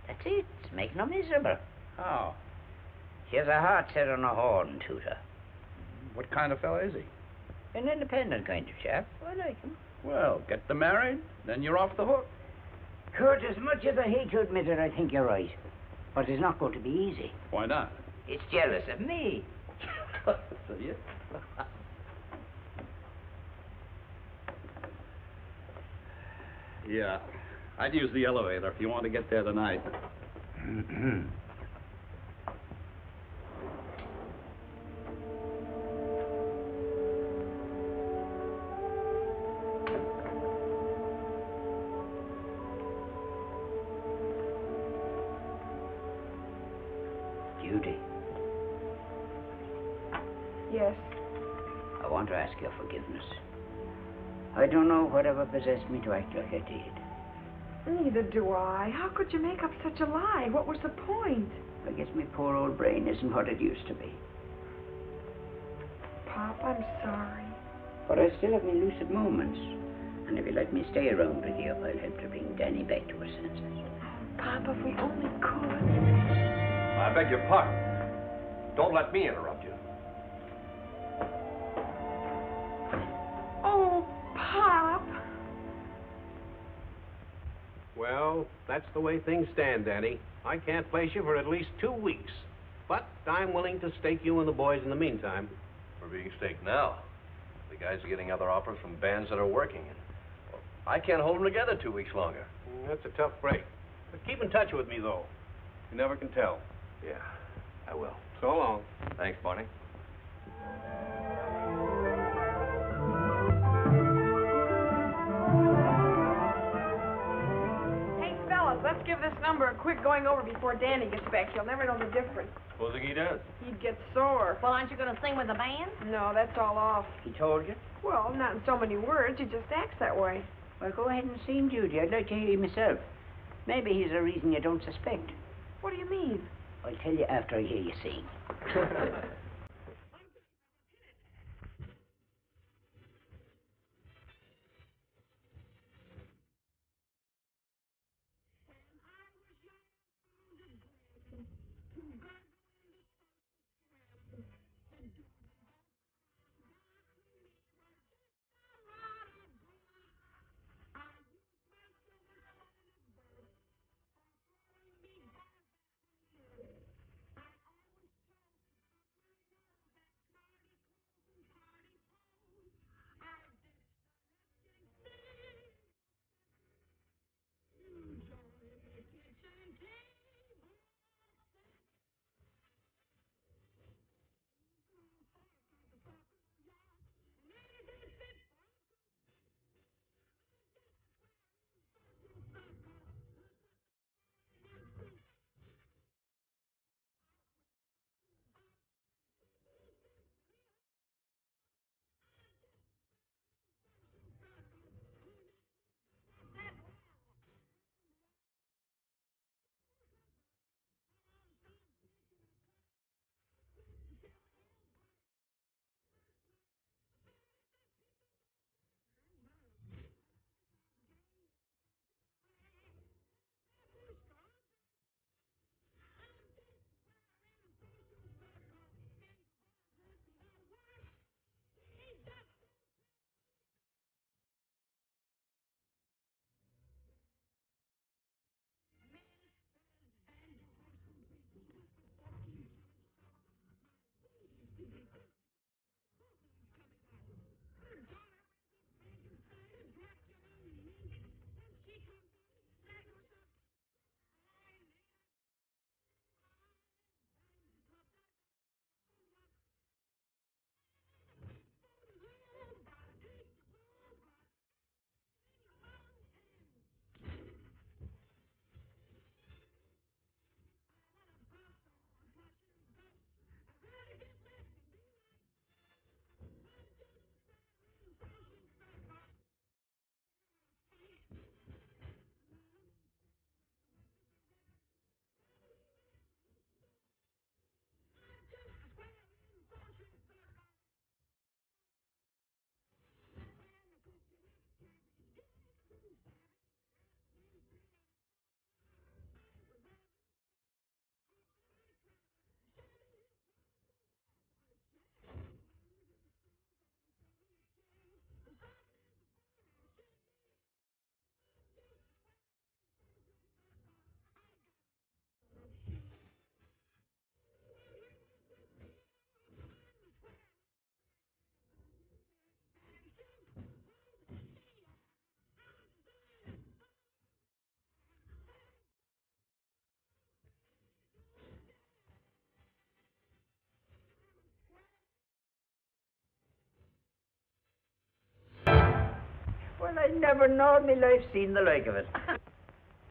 That's it. It's making her miserable. How? She has a heart set on a horn, Tutor. What kind of fella is he? An independent kind of chap. I like him. Well, get them married, then you're off the hook. Kurt, as much as I hate to admit it, I think you're right. But it's not going to be easy. Why not? It's jealous of me. See ya. Yeah, I'd use the elevator if you want to get there tonight. Judy, Yes. I want to ask your forgiveness. I don't know whatever possessed me to act like I did. Neither do I. How could you make up such a lie? What was the point? I guess my poor old brain isn't what it used to be. Pop, I'm sorry. But I still have my lucid moments. And if you let me stay around with you, I'll help to bring Danny back to her senses. Pop, if we only could. I beg your pardon. Don't let me interrupt you. Oh, Pop. Well, that's the way things stand, Danny. I can't place you for at least 2 weeks. But I'm willing to stake you and the boys in the meantime. We're being staked now. The guys are getting other offers from bands that are working. And, well, I can't hold them together 2 weeks longer. That's a tough break. But keep in touch with me, though. You never can tell. Yeah, I will. So long. Thanks, Barney. Hey, fellas, let's give this number a quick going over before Danny gets back. He'll never know the difference. Supposing he does. He'd get sore. Well, aren't you going to sing with the band? No, that's all off. He told you? Well, not in so many words. He just acts that way. Well, go ahead and see him, Judy. I'd like to hear him myself. Maybe he's a reason you don't suspect. What do you mean? I'll tell you after I hear you sing. Well, I never know in my life seen the like of it.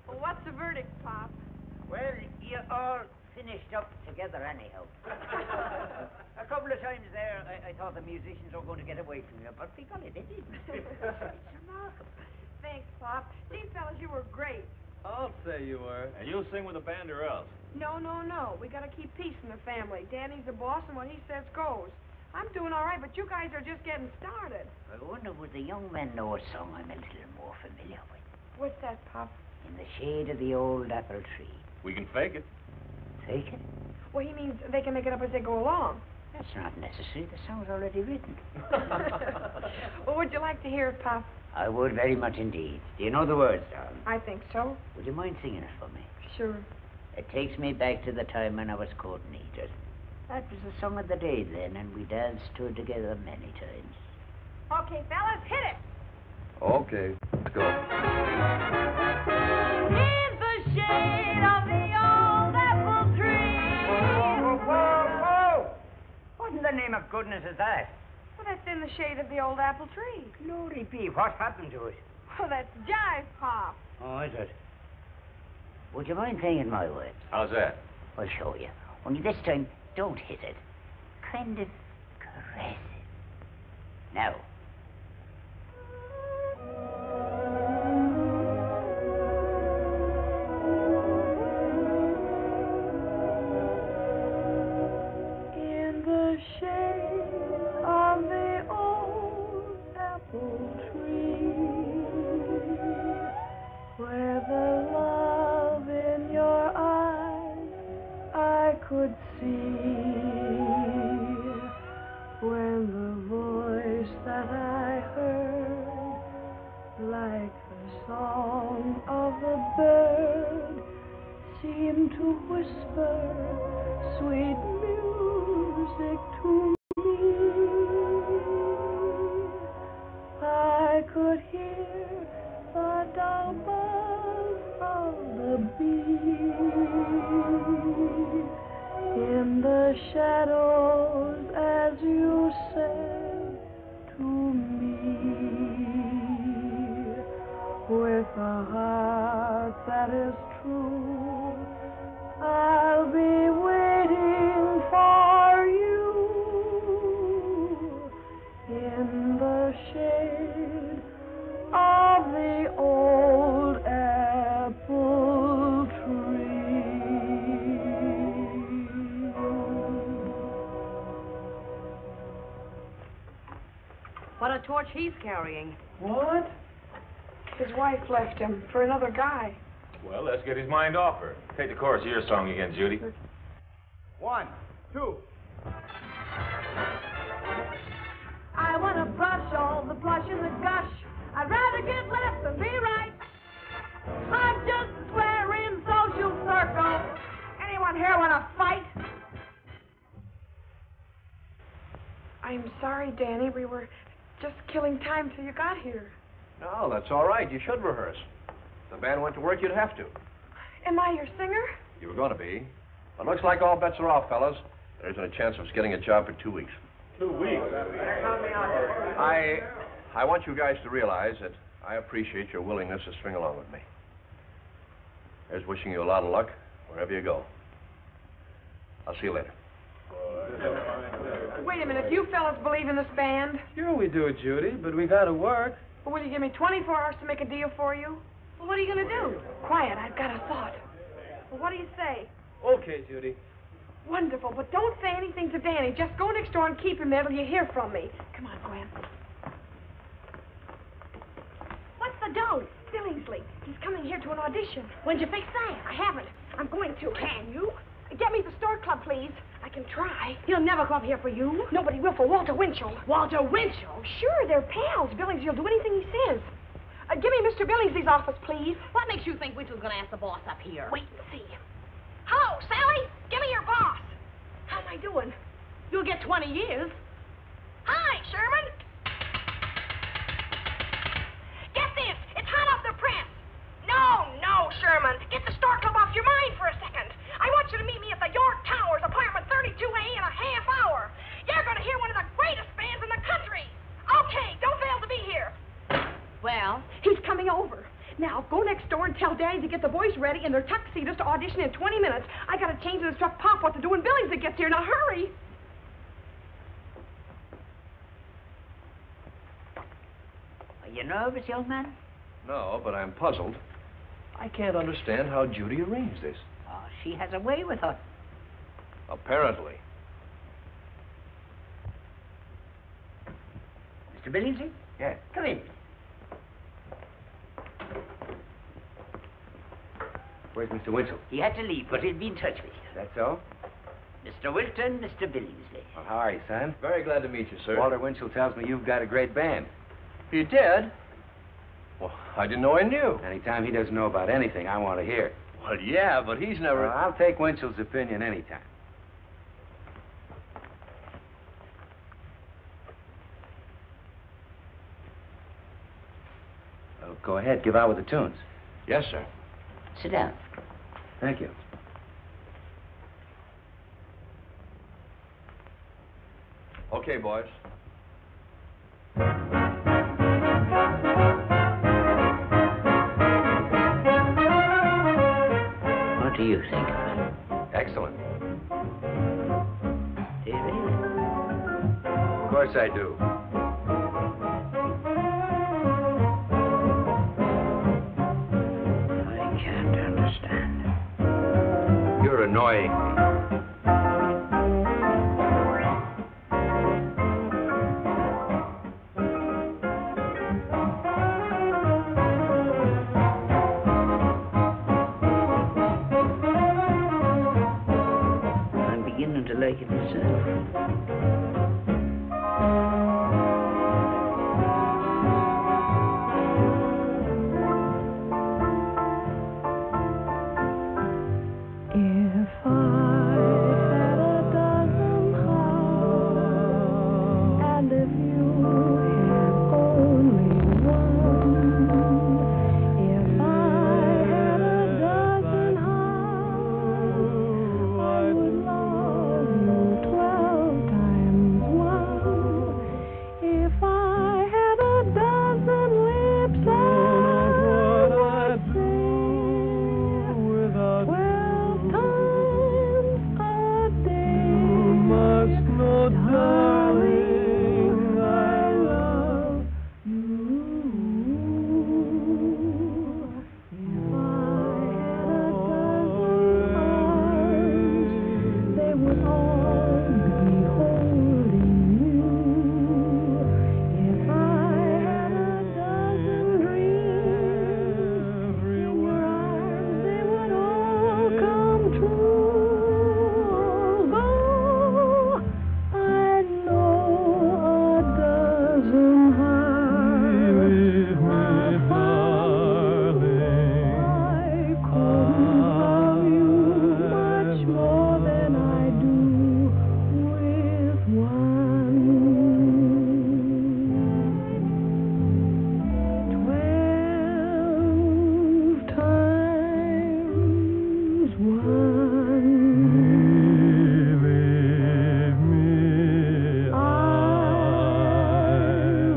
Well, what's the verdict, Pop? Well, you all finished up together anyhow. A couple of times there, I thought the musicians were going to get away from you, but because they didn't. It's remarkable. Thanks, Pop. Gee, fellas, you were great. I'll say you were. And you'll sing with the band or else. No. We gotta keep peace in the family. Danny's the boss, and what he says goes. I'm doing all right, but you guys are just getting started. I wonder would the young men know a song I'm a little more familiar with? What's that, Pop? In the shade of the old apple tree. We can fake it. Fake it? Well, he means they can make it up as they go along. That's not necessary. The song's already written. Well, would you like to hear it, Pop? I would very much indeed. Do you know the words, darling? I think so. Would you mind singing it for me? Sure. It takes me back to the time when I was courting Edith. That was the song of the day then, and we danced to it together many times. Okay, fellas, hit it. Okay, let's go. In the shade of the old apple tree. Whoa! What in the name of goodness is that? Well, that's in the shade of the old apple tree. Glory be, what happened to it? Oh, that's jive, Pop. Oh, is it? Would you mind playing it my way? How's that? I'll show you. Only this time, don't hit it. Kind of caress it. Now. In the shade of the old apple tree, where the love in your eyes I could see, when the voice that I heard, like the song of a bird, seemed to whisper sweet music to me. I could hear the dull buzz of the bee in the shadows, as you said to me, with a heart that is true, I'll be waiting for you in the shade of the old apple tree. What a torch he's carrying. What? His wife left him for another guy. Well, let's get his mind off her. Take the chorus of your song again, Judy. 1, 2. I want to brush all the blush and the gush. I'd rather get left than be right. I'm just swearing social circle. Anyone here want to fight? I'm sorry, Danny. We were just killing time till you got here. No, that's all right. You should rehearse. If the band went to work, you'd have to. Am I your singer? You were going to be. But looks like all bets are off, fellas. There isn't a chance of us getting a job for 2 weeks. 2 weeks? I want you guys to realize that I appreciate your willingness to string along with me. Here's wishing you a lot of luck wherever you go. I'll see you later. Wait a minute. You fellas believe in this band? Sure we do, Judy, but we gotta work. Well, will you give me 24 hours to make a deal for you? Well, what are you going to do? Quiet. I've got a thought. Well, what do you say? Okay, Judy. Wonderful, but don't say anything to Danny. Just go next door and keep him there till you hear from me. Come on, Gwen. What's the dough? Billingsley. He's coming here to an audition. When'd you fix that? I haven't. I'm going to. Can you? Get me the Stork Club, please. I can try. He'll never come up here for you. Nobody will for Walter Winchell. Walter Winchell? Sure, they're pals. Billingsley will do anything he says. Give me Mr. Billingsley's office, please. What makes you think Winchell's going to ask the boss up here? Wait and see. Hello, Sally. Give me your boss. How am I doing? You'll get 20 years. Hi, Sherman. Get this. It's hot off the press. No, Sherman. Get the Stork Club off your mind for a second. I want you to meet me at the York Towers, apartment 32A, in a half hour. You're going to hear one of the greatest bands in the country. Okay, don't fail to be here. Well, Now, go next door and tell Daddy to get the boys ready in their tuxedos to audition in 20 minutes. I gotta change and instruct Pop what to do when Billings gets here. Now, hurry! Are you nervous, young man? No, but I'm puzzled. I can't understand how Judy arranged this. Oh, she has a way with her. Apparently. Mr. Billingsley? Yes. Come in. Where's Mr. Winchell? He had to leave, but he'll be in touch with you. That's so? Mr. Wilton, Mr. Billingsley. Well, how are you, son? Very glad to meet you, sir. Walter Winchell tells me you've got a great band. He did? Well, I didn't know I knew. Anytime he doesn't know about anything, I want to hear. Well, yeah, but he's never... Well, I'll take Winchell's opinion anytime. Well, go ahead, give out with the tunes. Yes, sir. Sit down. Thank you. Okay, boys. What do you think of it? Excellent. Do you really? Of course I do. I can't understand. You're annoying me. I'm beginning to like it myself. If I had a dozen hearts, and if you had only one, if I had a dozen hearts, I would love you 12 times one. If I had a dozen lips, I would sing 12 times a day. Must know, darling, I love you. If I had a dozen arms, they would all be holding you. If I had a dozen dreams, in your arms they would all come true. Although I know a dozen hearts, my darling, I couldn't love you much more than I do with one. 12 times one. Believe me, I love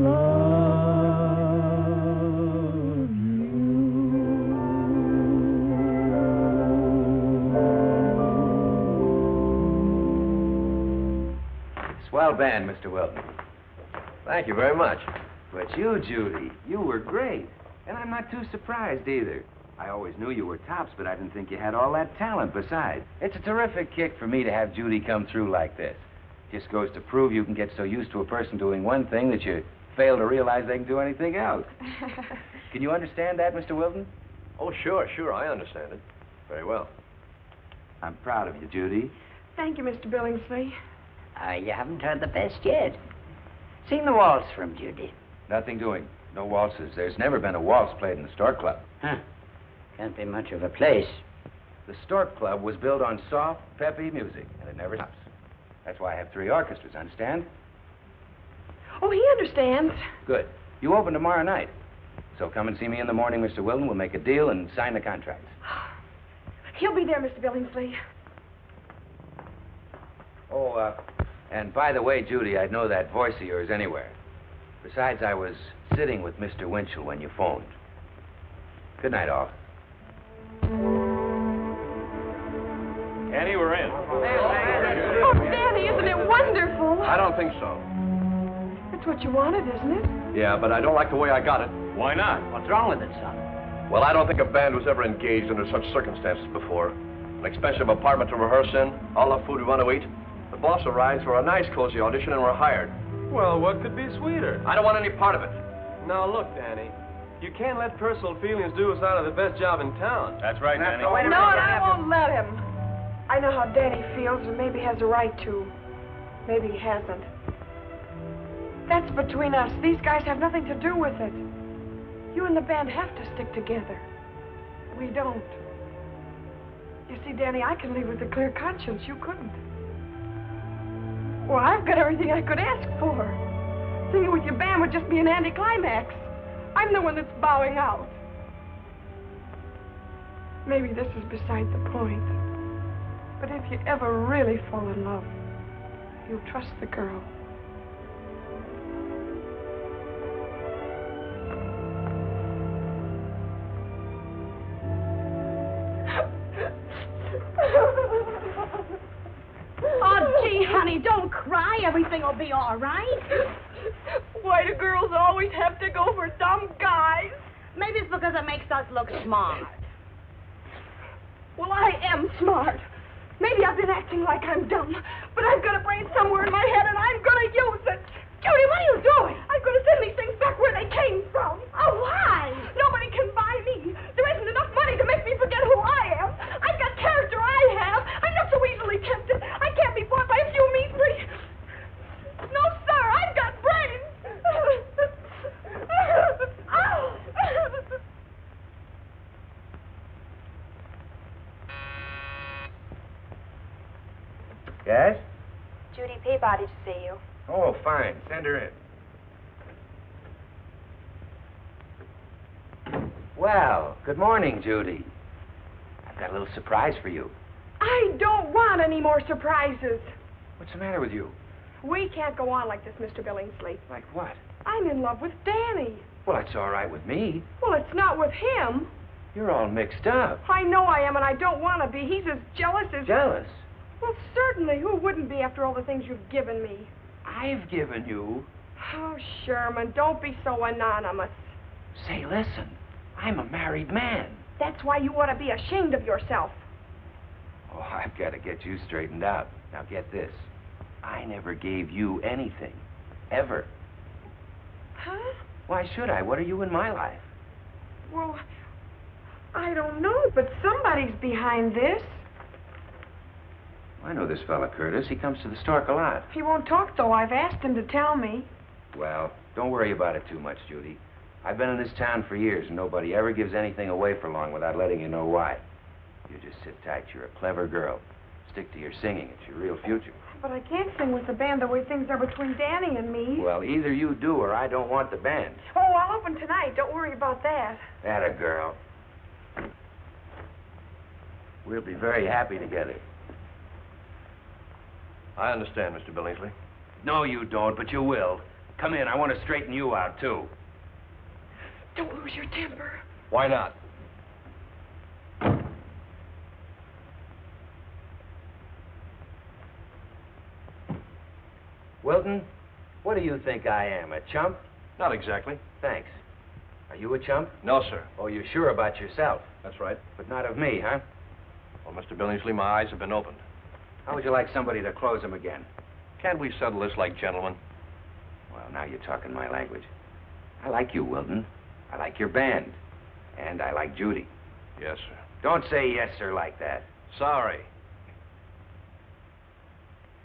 Swell band, Mr. Wilton. Thank you very much. But you, Judy, you were great. And I'm not too surprised either. I always knew you were tops, but I didn't think you had all that talent besides. It's a terrific kick for me to have Judy come through like this. Just goes to prove you can get so used to a person doing one thing that you fail to realize they can do anything else. Can you understand that, Mr. Wilton? Oh, sure, I understand it. Very well. I'm proud of you, Judy. Thank you, Mr. Billingsley. You haven't heard the best yet. Sing the waltz from Judy. Nothing doing. No waltzes. There's never been a waltz played in the Stork Club. Huh. Can't be much of a place. The Stork Club was built on soft, peppy music, and it never stops. That's why I have 3 orchestras, understand? Oh, he understands. Good. You open tomorrow night. So come and see me in the morning, Mr. Wilton. We'll make a deal and sign the contracts. He'll be there, Mr. Billingsley. Oh, and by the way, Judy, I'd know that voice of yours anywhere. Besides, I was sitting with Mr. Winchell when you phoned. Good night, all. Annie, we're in. Oh, Danny, isn't it wonderful? I don't think so. It's what you wanted, isn't it? Yeah, but I don't like the way I got it. Why not? What's wrong with it, son? Well, I don't think a band was ever engaged under such circumstances before. An expensive apartment to rehearse in, all the food we want to eat. The boss arrives for a nice, cozy audition, and we're hired. Well, what could be sweeter? I don't want any part of it. Now, look, Danny. You can't let personal feelings do us out of the best job in town. That's right, Danny. No, and I won't let him. I know how Danny feels and maybe has a right to. Maybe he hasn't. That's between us. These guys have nothing to do with it. You and the band have to stick together. We don't. You see, Danny, I can leave with a clear conscience. You couldn't. Well, I've got everything I could ask for. Singing with your band would just be an anticlimax. I'm the one that's bowing out. Maybe this is beside the point. But if you ever really fall in love, you'll trust the girl. Oh, gee, honey, don't cry. Everything will be all right. Why do girls always have to go for dumb guys? Maybe it's because it makes us look smart. Well, I am smart. Maybe I've been acting like I'm dumb, but I've got a brain somewhere in my head, and I'm going to use it. Judy, what are you doing? I'm going to send these things back where they came from. Oh, why? Nobody can buy me. There isn't enough money to make me forget who I am. I've got character I have. I'm not so easily tempted. I can't be bought by a few measly... No, sir, I've got brains. Yes? Judy Peabody to see you. Oh, fine. Send her in. Well, good morning, Judy. I've got a little surprise for you. I don't want any more surprises. What's the matter with you? We can't go on like this, Mr. Billingsley. Like what? I'm in love with Danny. Well, that's all right with me. Well, it's not with him. You're all mixed up. I know I am, and I don't want to be. He's as jealous as... Jealous? Well, certainly. Who wouldn't be after all the things you've given me? I've given you... Oh, Sherman, don't be so anonymous. Say, listen. I'm a married man. That's why you ought to be ashamed of yourself. Oh, I've got to get you straightened out. Now, get this. I never gave you anything. Ever. Huh? Why should I? What are you in my life? Well, I don't know, but somebody's behind this. I know this fella, Curtis. He comes to the Stork a lot. He won't talk, though. I've asked him to tell me. Well, don't worry about it too much, Judy. I've been in this town for years, and nobody ever gives anything away for long without letting you know why. You just sit tight. You're a clever girl. Stick to your singing. It's your real future. But I can't sing with the band the way things are between Danny and me. Well, either you do or I don't want the band. Oh, I'll open tonight. Don't worry about that. Atta girl. We'll be very happy together. I understand, Mr. Billingsley. No, you don't, but you will. Come in. I want to straighten you out, too. Don't lose your temper. Why not? Wilton, what do you think I am, a chump? Not exactly. Thanks. Are you a chump? No, sir. Oh, you're sure about yourself? That's right. But not of me, huh? Well, Mr. Billingsley, my eyes have been opened. How would you like somebody to close them again? Can't we settle this like gentlemen? Well, now you're talking my language. I like you, Wilton. I like your band. And I like Judy. Yes, sir. Don't say yes, sir, like that. Sorry.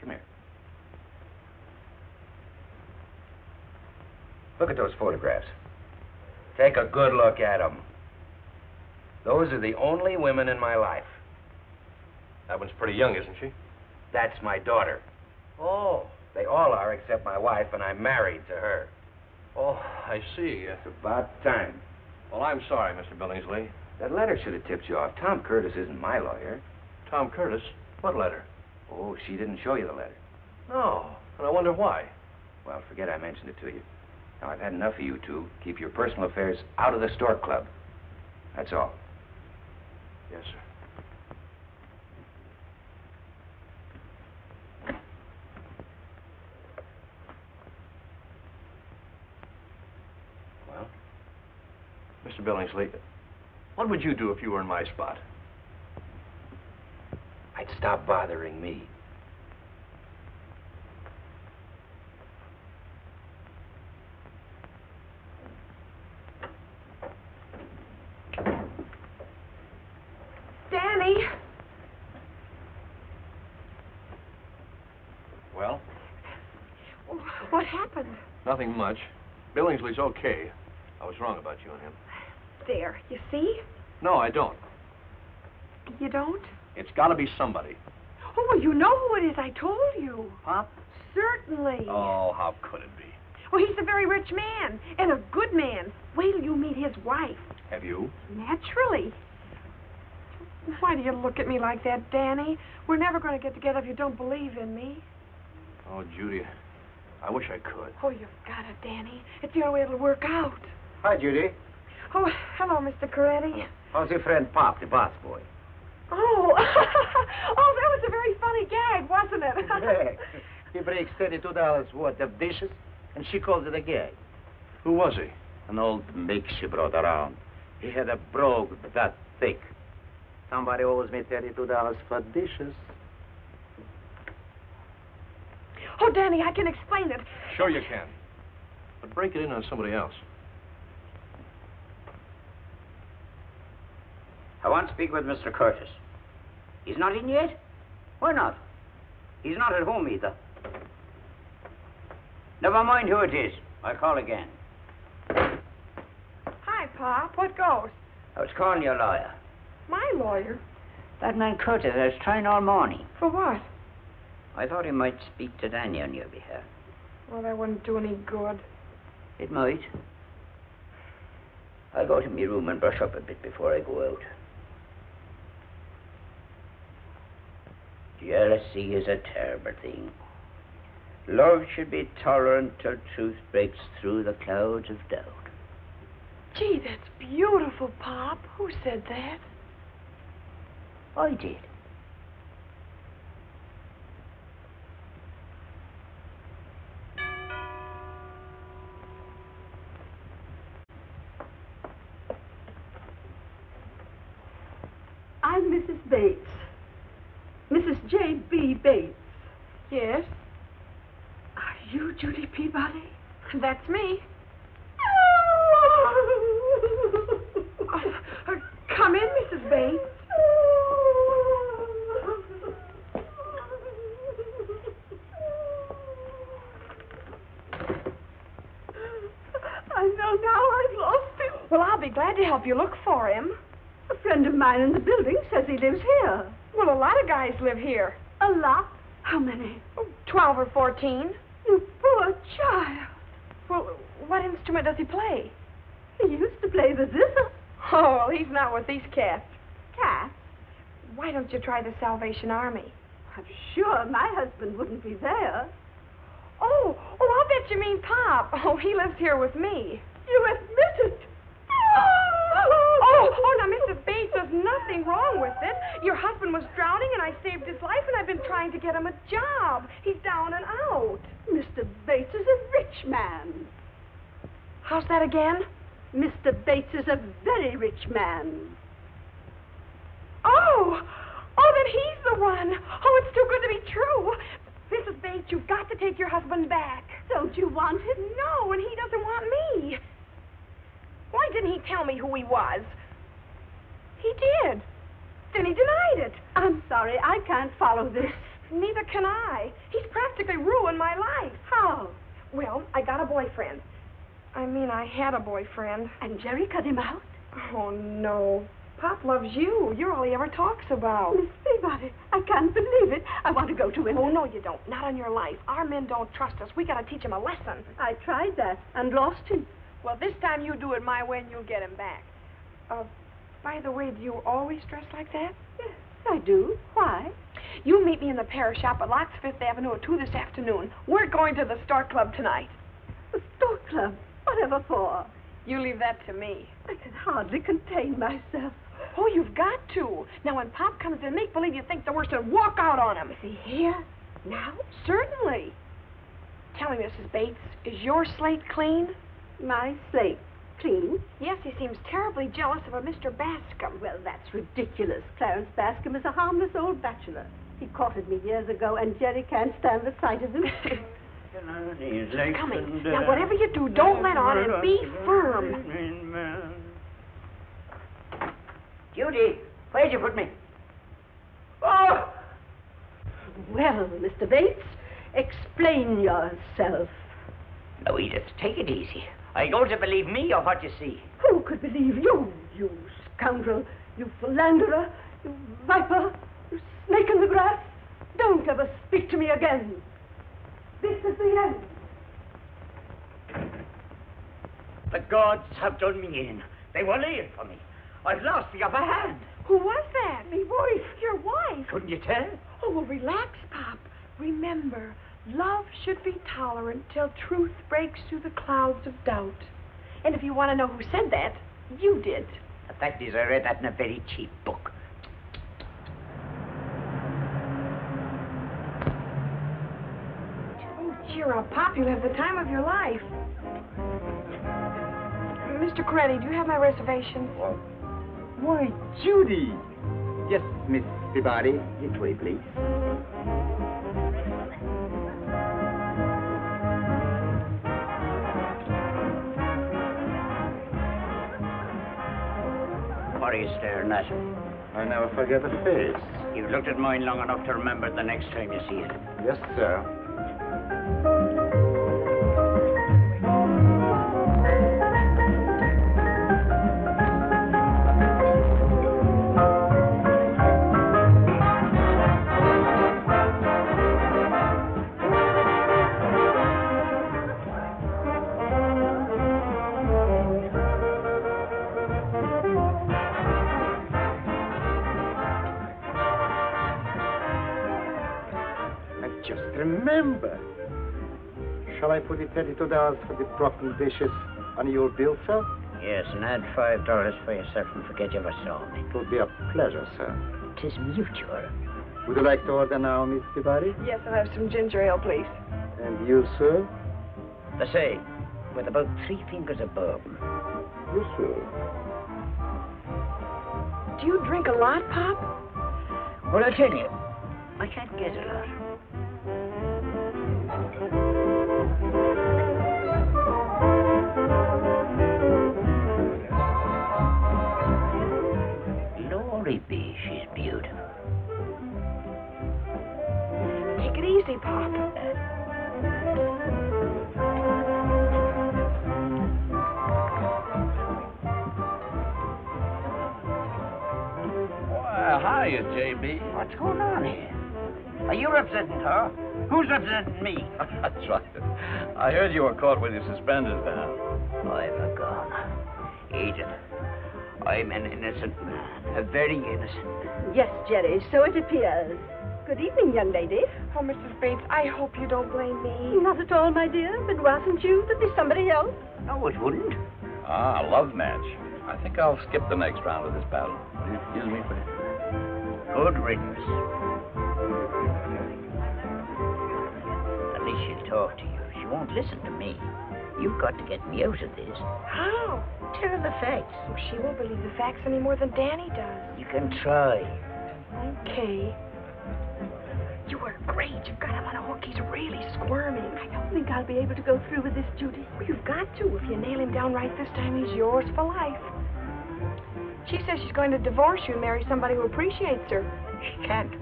Come here. Look at those photographs. Take a good look at them. Those are the only women in my life. That one's pretty young, isn't she? That's my daughter. Oh. They all are except my wife, and I'm married to her. Oh, I see. It's about time. Well, I'm sorry, Mr. Billingsley. That letter should have tipped you off. Tom Curtis isn't my lawyer. Tom Curtis? What letter? Oh, she didn't show you the letter. No, and I wonder why. Well, forget I mentioned it to you. Now, I've had enough of you two. Keep your personal affairs out of the Stork Club. That's all. Yes, sir. Well? Mr. Billingsley, what would you do if you were in my spot? I'd stop bothering me. Danny! Well? What happened? Nothing much. Billingsley's okay. I was wrong about you and him. There, you see? No, I don't. You don't? It's got to be somebody. Oh, well, you know who it is. I told you. Pop? Certainly. Oh, how could it be? Well, he's a very rich man, and a good man. Wait till you meet his wife. Have you? Naturally. Why do you look at me like that, Danny? We're never going to get together if you don't believe in me. Oh, Judy, I wish I could. Oh, you've got it, Danny. It's the only way it'll work out. Hi, Judy. Oh, hello, Mr. Coretti. How's your friend Pop, the boss boy? Oh, oh, that was a very funny gag, wasn't it? Yeah. He breaks $32 worth of dishes, and she calls it a gag. Who was he? An old mix she brought around. He had a brogue that thick. Somebody owes me $32 for dishes. Oh, Danny, I can explain it. Sure you can. But break it in on somebody else. I want to speak with Mr. Curtis. He's not in yet? Why not? He's not at home either. Never mind who it is. I'll call again. Hi, Pop. What goes? I was calling your lawyer. My lawyer? That man Curtis, I was trying all morning. For what? I thought he might speak to Danny on your behalf. Well, that wouldn't do any good. It might. I'll go to my room and brush up a bit before I go out. Jealousy is a terrible thing. Love should be tolerant till truth breaks through the clouds of doubt. Gee, that's beautiful, Pop. Who said that? I did. I'm Mrs. Bates. Mrs. J.B. Bates. Yes? Are you Judy Peabody? That's me. Come in, Mrs. Bates. I know now I've lost him. Well, I'll be glad to help you look for him. A friend of mine in the building says he lives here. Well, a lot of guys live here. A lot? How many? 12 or 14. You poor child. Well, what instrument does he play? He used to play the zither. Oh, well, he's not with these cats. Cats? Why don't you try the Salvation Army? I'm sure my husband wouldn't be there. Oh, I'll bet you mean Pop. Oh, he lives here with me. You admit it. Oh, now, Mrs. Bates, there's nothing wrong with it. Your husband was drowning, and I saved his life, and I've been trying to get him a job. He's down and out. Mr. Bates is a rich man. How's that again? Mr. Bates is a very rich man. Oh, then he's the one. Oh, it's too good to be true. Mrs. Bates, you've got to take your husband back. Don't you want him? No, and he doesn't want me. Why didn't he tell me who he was? He did. Then he denied it. I'm sorry, I can't follow this. Neither can I. He's practically ruined my life. How? Well, I got a boyfriend. I had a boyfriend. And Jerry cut him out? Oh, no. Pop loves you. You're all he ever talks about. Miss Peabody, I can't believe it. I want to go to him. Oh, no, you don't. Not on your life. Our men don't trust us. We got to teach him a lesson. I tried that and lost him. Well, this time you do it my way and you'll get him back. By the way, do you always dress like that? Yes, I do. Why? You meet me in the Paris shop at Locks 5th Avenue at 2 this afternoon. We're going to the Stork Club tonight. The Stork Club? Whatever for? You leave that to me. I can hardly contain myself. Oh, you've got to. Now, when Pop comes in, make believe you think the worst and walk out on him. Is he here? Now? Certainly. Tell me, Mrs. Bates, is your slate clean? My slate clean? Yes, he seems terribly jealous of a Mr. Bascom. Well, that's ridiculous. Clarence Bascom is a harmless old bachelor. He courted me years ago, and Jerry can't stand the sight of him. Coming. Now, whatever you do, don't let on and be firm. Judy, where'd you put me? Oh! Well, Mr. Bates, explain yourself. Now, Edith, take it easy. Are you going to believe me or what you see? Who could believe you, you scoundrel, you philanderer, you viper, you snake in the grass? Don't ever speak to me again. This is the end. The gods have done me in. They were laying for me. I've lost the upper hand. Who was that? Me wife. Your wife. Couldn't you tell? Oh, well, relax, Pop. Remember, love should be tolerant till truth breaks through the clouds of doubt. And if you want to know who said that, you did. The fact is, I read that in a very cheap book. Oh, cheer up, Pop. You'll have the time of your life. Mr. Coretti, do you have my reservations? Why, Judy! Yes, Miss Peabody. This way, please. What are you staring at? I never forget a face. You've looked at mine long enough to remember it the next time you see it. Yes, sir. Remember. Shall I put the $32 for the broken dishes on your bill, sir? Yes, and add $5 for yourself and forget you ever saw me. It would be a pleasure, sir. 'Tis mutual. Would you like to order now, Miss Peabody? Yes, I'll have some ginger ale, please. And you, sir? The same, with about 3 fingers of bourbon. Yes, sir. Do you drink a lot, Pop? Well, I'll tell you, I can't get a lot. Glory be, she's beautiful. Take it easy, Pop. Well, hiya, JB. What's going on here? Are you representing her? Who's representing me? That's right. I heard you were caught with your suspenders down. I'm gone. Edith, I'm an innocent man. A very innocent man. Yes, Jerry, so it appears. Good evening, young lady. Oh, Mrs. Bates, I hope you don't blame me. Not at all, my dear. If it wasn't you, there'd be somebody else. No, it wouldn't. Ah, love match. I think I'll skip the next round of this battle. Will you excuse me, please? Good riddance. At least she'll talk to you. She won't listen to me. You've got to get me out of this. How? Tell her the facts. Oh, she won't believe the facts any more than Danny does. You can try. Okay. You were great. You've got him on a hook. He's really squirming. I don't think I'll be able to go through with this, Judy. Well, you've got to. If you nail him down right this time, he's yours for life. She says she's going to divorce you and marry somebody who appreciates her. She can't.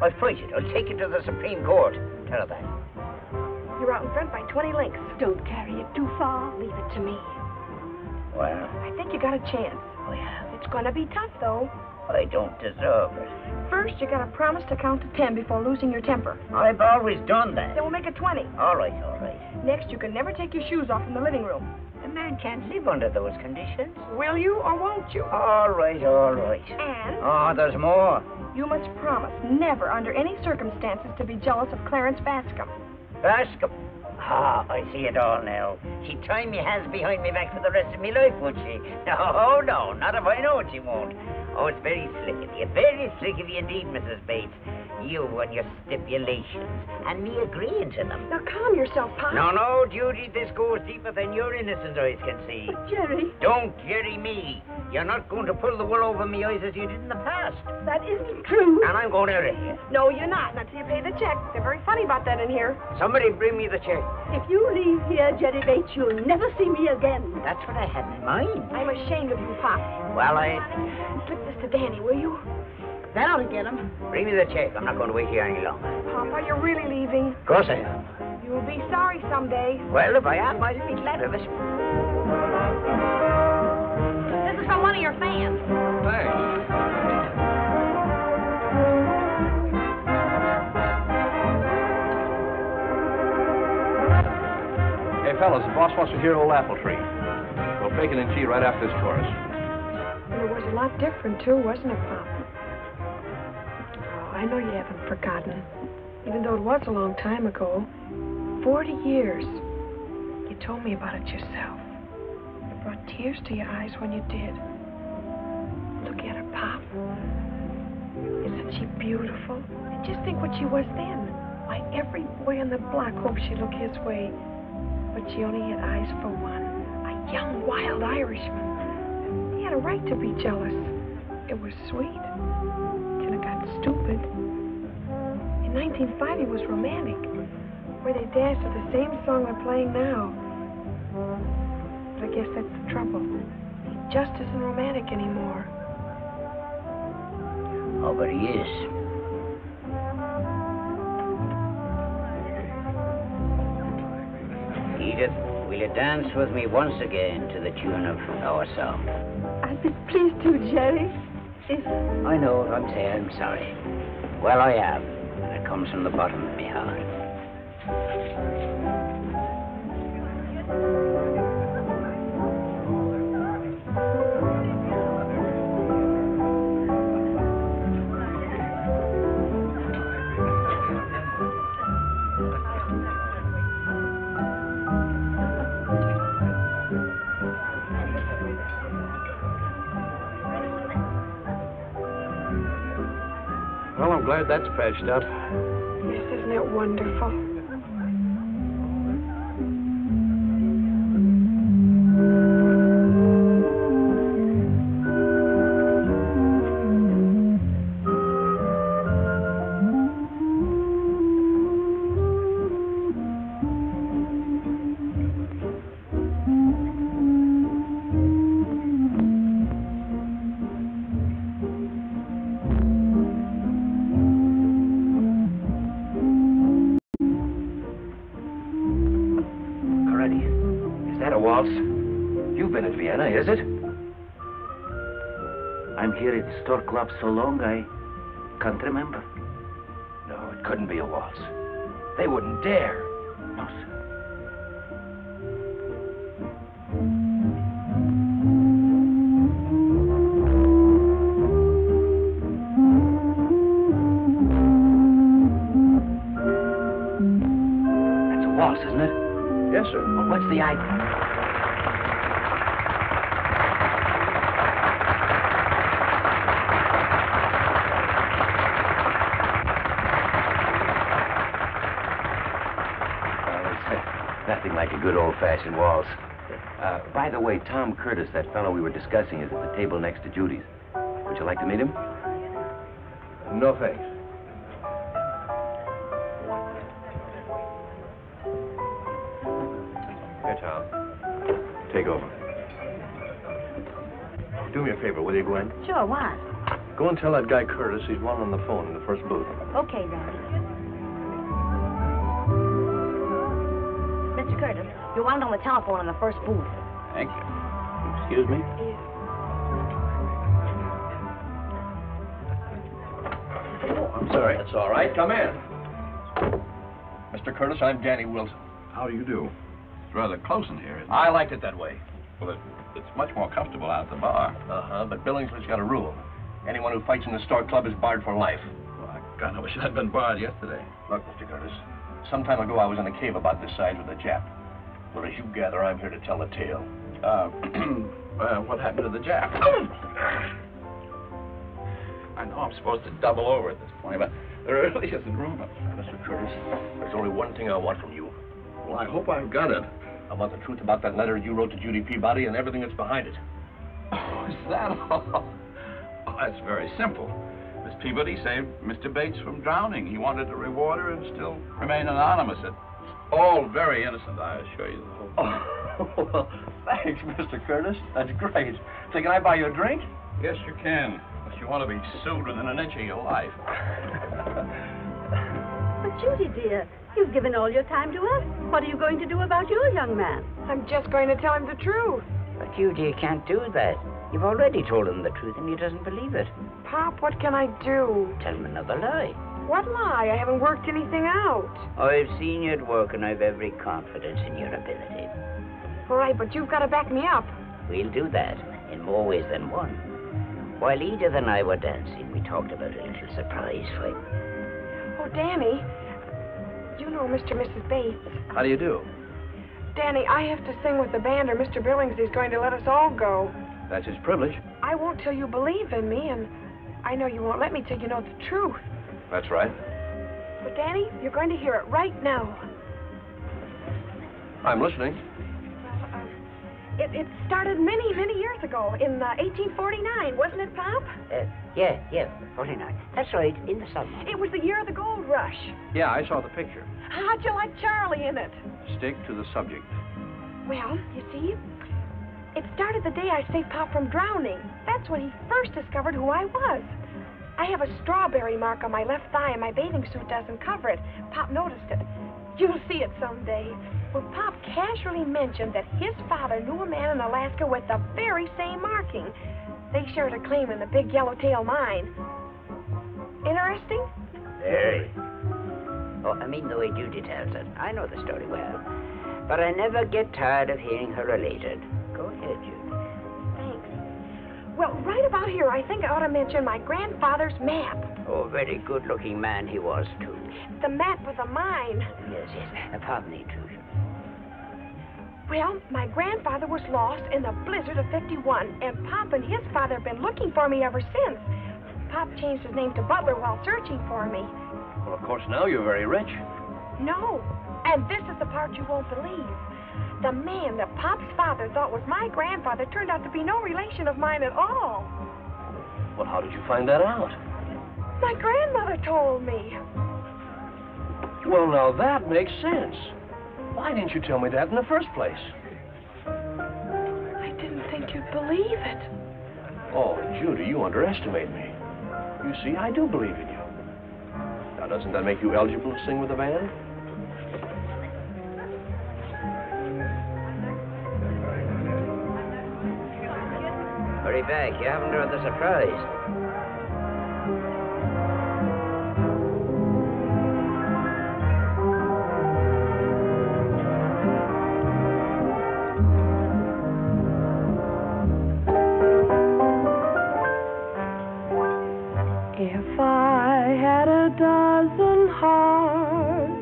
I'll fight it. I'll take it to the Supreme Court. Tell her that. You're out in front by 20 lengths. Don't carry it too far. Leave it to me. Well, I think you got a chance. I have. It's going to be tough, though. I don't deserve it. First, you got to promise to count to 10 before losing your temper. I've always done that. Then we'll make it 20. All right, all right. Next, you can never take your shoes off in the living room. A man can't live under those conditions. Will you or won't you? All right, all right. And? Oh, there's more. You must promise never, under any circumstances, to be jealous of Clarence Bascom. Bascom? Ah, I see it all now. She'd tie me hands behind me back for the rest of my life, would she? No, no, not if I know it, she won't. Oh, it's very slick of you. Very slick of you indeed, Mrs. Bates. You and your stipulations, and me agreeing to them. Now, calm yourself, Pop. No, no, Judy, this goes deeper than your innocent eyes can see. But, Jerry... Don't Jerry me. You're not going to pull the wool over me eyes as you did in the past. That isn't true. And I'm going out of here. No, you're not. Not till you pay the check. They're very funny about that in here. Somebody bring me the check. If you leave here, Jerry Bates, you'll never see me again. That's what I had in mind. I'm ashamed of you, Pop. Well, Slip this to Danny, will you? That ought to get him. Bring me the check. I'm not going to wait here any longer. Papa, you're really leaving. Of course I am. You'll be sorry someday. Well, if I am, I'll be glad of it. This is from one of your fans. Thanks. Hey, fellas, the boss wants to hear Old Apple Tree. We'll bake it in tea right after this chorus. And it was a lot different, too, wasn't it, Pop? Oh, I know you haven't forgotten. Even though it was a long time ago. 40 years. You told me about it yourself. It brought tears to your eyes when you did. Look at her, Pop. Isn't she beautiful? And just think what she was then. Why, every boy on the block hoped she'd look his way. But she only had eyes for one. A young, wild Irishman. He had a right to be jealous. It was sweet. Till it got stupid. In 1905, he was romantic. Where they danced to the same song they're playing now. But I guess that's the trouble. He just isn't romantic anymore. Oh, but he is. Edith, will you dance with me once again to the tune of our song? I'd be pleased to, Jerry. If... I know what I'm saying. I'm sorry. Well, I am. And it comes from the bottom of my heart. Well, I'm glad that's patched up. Yes, isn't it wonderful? Is it? I'm here at Stork Club so long, I can't remember. No, it couldn't be a waltz. They wouldn't dare. No, sir. That's a waltz, isn't it? Yes, sir. Well, what's the idea? Nothing like a good old-fashioned waltz. By the way, Tom Curtis, that fellow we were discussing, is at the table next to Judy's. Would you like to meet him? No, thanks. Here, Tom. Take over. Do me a favor, will you, Gwen? Sure, what? Go and tell that guy Curtis he's one on the phone in the first booth. Okay, Daddy. Mr. Curtis, you're wanted on the telephone in the first booth. Thank you. Excuse me? Oh, I'm sorry. That's all right. Come in. Mr. Curtis, I'm Danny Wilson. How do you do? It's rather close in here, isn't it? I liked it that way. Well, it's much more comfortable out at the bar. Uh-huh, but Billingsley's got a rule. Anyone who fights in the Stork Club is barred for life. Well, I kind of wish I'd been barred yesterday. Look, Mr. Curtis, Some time ago, I was in a cave about this size with a Jap. Well, as you gather, I'm here to tell the tale. What happened to the Jap? I know I'm supposed to double over at this point, but there really isn't room. Mr. Curtis, there's only one thing I want from you. Well, I hope I've got it. I want the truth about that letter you wrote to Judy Peabody and everything that's behind it. Oh, is that all? Oh, that's very simple. Miss Peabody saved Mr. Bates from drowning. He wanted to reward her and still remain anonymous. It's all very innocent, I assure you. Oh, well, thanks, Mr. Curtis. That's great. So can I buy you a drink? Yes, you can. If you want to be sued within an inch of your life. But Judy, dear, you've given all your time to us. What are you going to do about your young man? I'm just going to tell him the truth. But you can't do that. You've already told him the truth and he doesn't believe it. Pop, what can I do? Tell him another lie. What lie? I haven't worked anything out. I've seen you at work and I've every confidence in your ability. All right, but you've got to back me up. We'll do that in more ways than one. While Edith and I were dancing, we talked about a little surprise for you. Oh, Danny, you know Mr. and Mrs. Bates. How do you do? Danny, I have to sing with the band or Mr. Billings is going to let us all go. That's his privilege. I won't till you believe in me, and I know you won't let me till you know the truth. That's right. But, Danny, you're going to hear it right now. I'm listening. It started many, many years ago, in 1849, wasn't it, Pop? Yeah, 49. That's right, in the summer. It was the year of the gold rush. Yeah, I saw the picture. How'd you like Charlie in it? Stick to the subject. Well, you see, it started the day I saved Pop from drowning. That's when he first discovered who I was. I have a strawberry mark on my left thigh and my bathing suit doesn't cover it. Pop noticed it. You'll see it someday. Well, Pop casually mentioned that his father knew a man in Alaska with the very same marking. They shared a claim in the big yellowtail mine. Interesting? Very. Oh, I mean the way Judy tells it. I know the story well. But I never get tired of hearing her related. Go ahead, Judy. Thanks. Well, right about here, I think I ought to mention my grandfather's map. Oh, very good-looking man he was, too. The map of the mine. Yes. Pardon the intrusion. Well, my grandfather was lost in the blizzard of '51, and Pop and his father have been looking for me ever since. Pop changed his name to Butler while searching for me. Well, of course, now you're very rich. No, and this is the part you won't believe. The man that Pop's father thought was my grandfather turned out to be no relation of mine at all. Well, how did you find that out? My grandmother told me. Well, now that makes sense. Why didn't you tell me that in the first place? I didn't think you'd believe it. Oh, Judy, you underestimate me. You see, I do believe in you. Now, doesn't that make you eligible to sing with the band? Hurry back, you haven't heard the surprise. If I had a dozen hearts,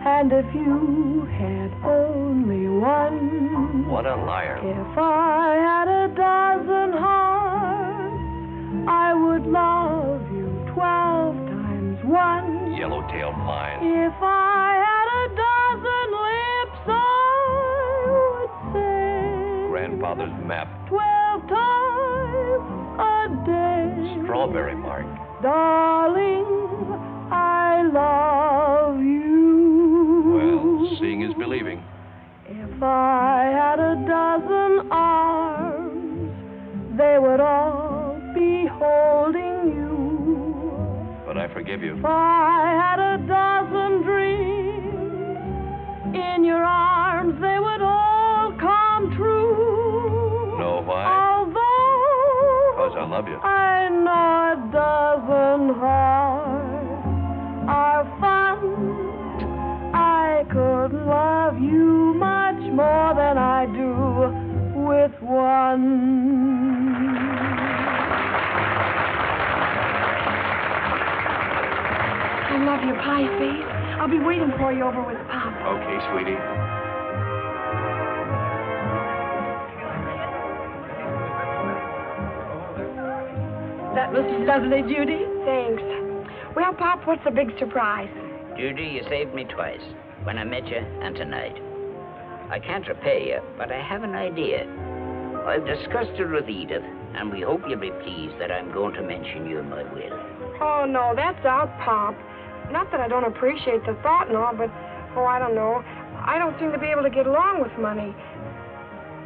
and if you had only one. What a liar. If I had a dozen hearts, I would love you 12 times 1. Yellowtail mine. If I had a dozen lips, I would say Grandfather's map. 12 times a day. Strawberry mark. Darling, I love you. Well, seeing is believing. If I had a dozen arms, they would all be holding you. But I forgive you. If I had a dozen dreams, in your arms they would all come true. Know why? Although Because I love you. I know a dozen hearts are fun, I could love you much more than I do with one. I love your pie face. I'll be waiting for you over with Pop. Okay, sweetie. That was lovely, Judy. Thanks. Well, Pop, what's the big surprise? Judy, you saved me twice. When I met you and tonight. I can't repay you, but I have an idea. I've discussed it with Edith, and we hope you'll be pleased that I'm going to mention you in my will. Oh, no, that's out, Pop. Not that I don't appreciate the thought and all, but, oh, I don't know. I don't seem to be able to get along with money.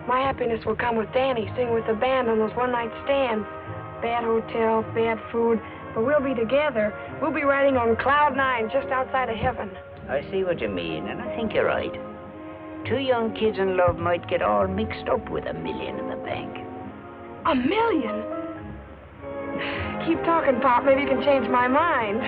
My happiness will come with Danny singing with the band on those one-night stands. Bad hotels, bad food, but we'll be together. We'll be riding on Cloud 9 just outside of heaven. I see what you mean, and I think you're right. Two young kids in love might get all mixed up with $1 million in the bank. $1 million? Keep talking, Pop. Maybe you can change my mind.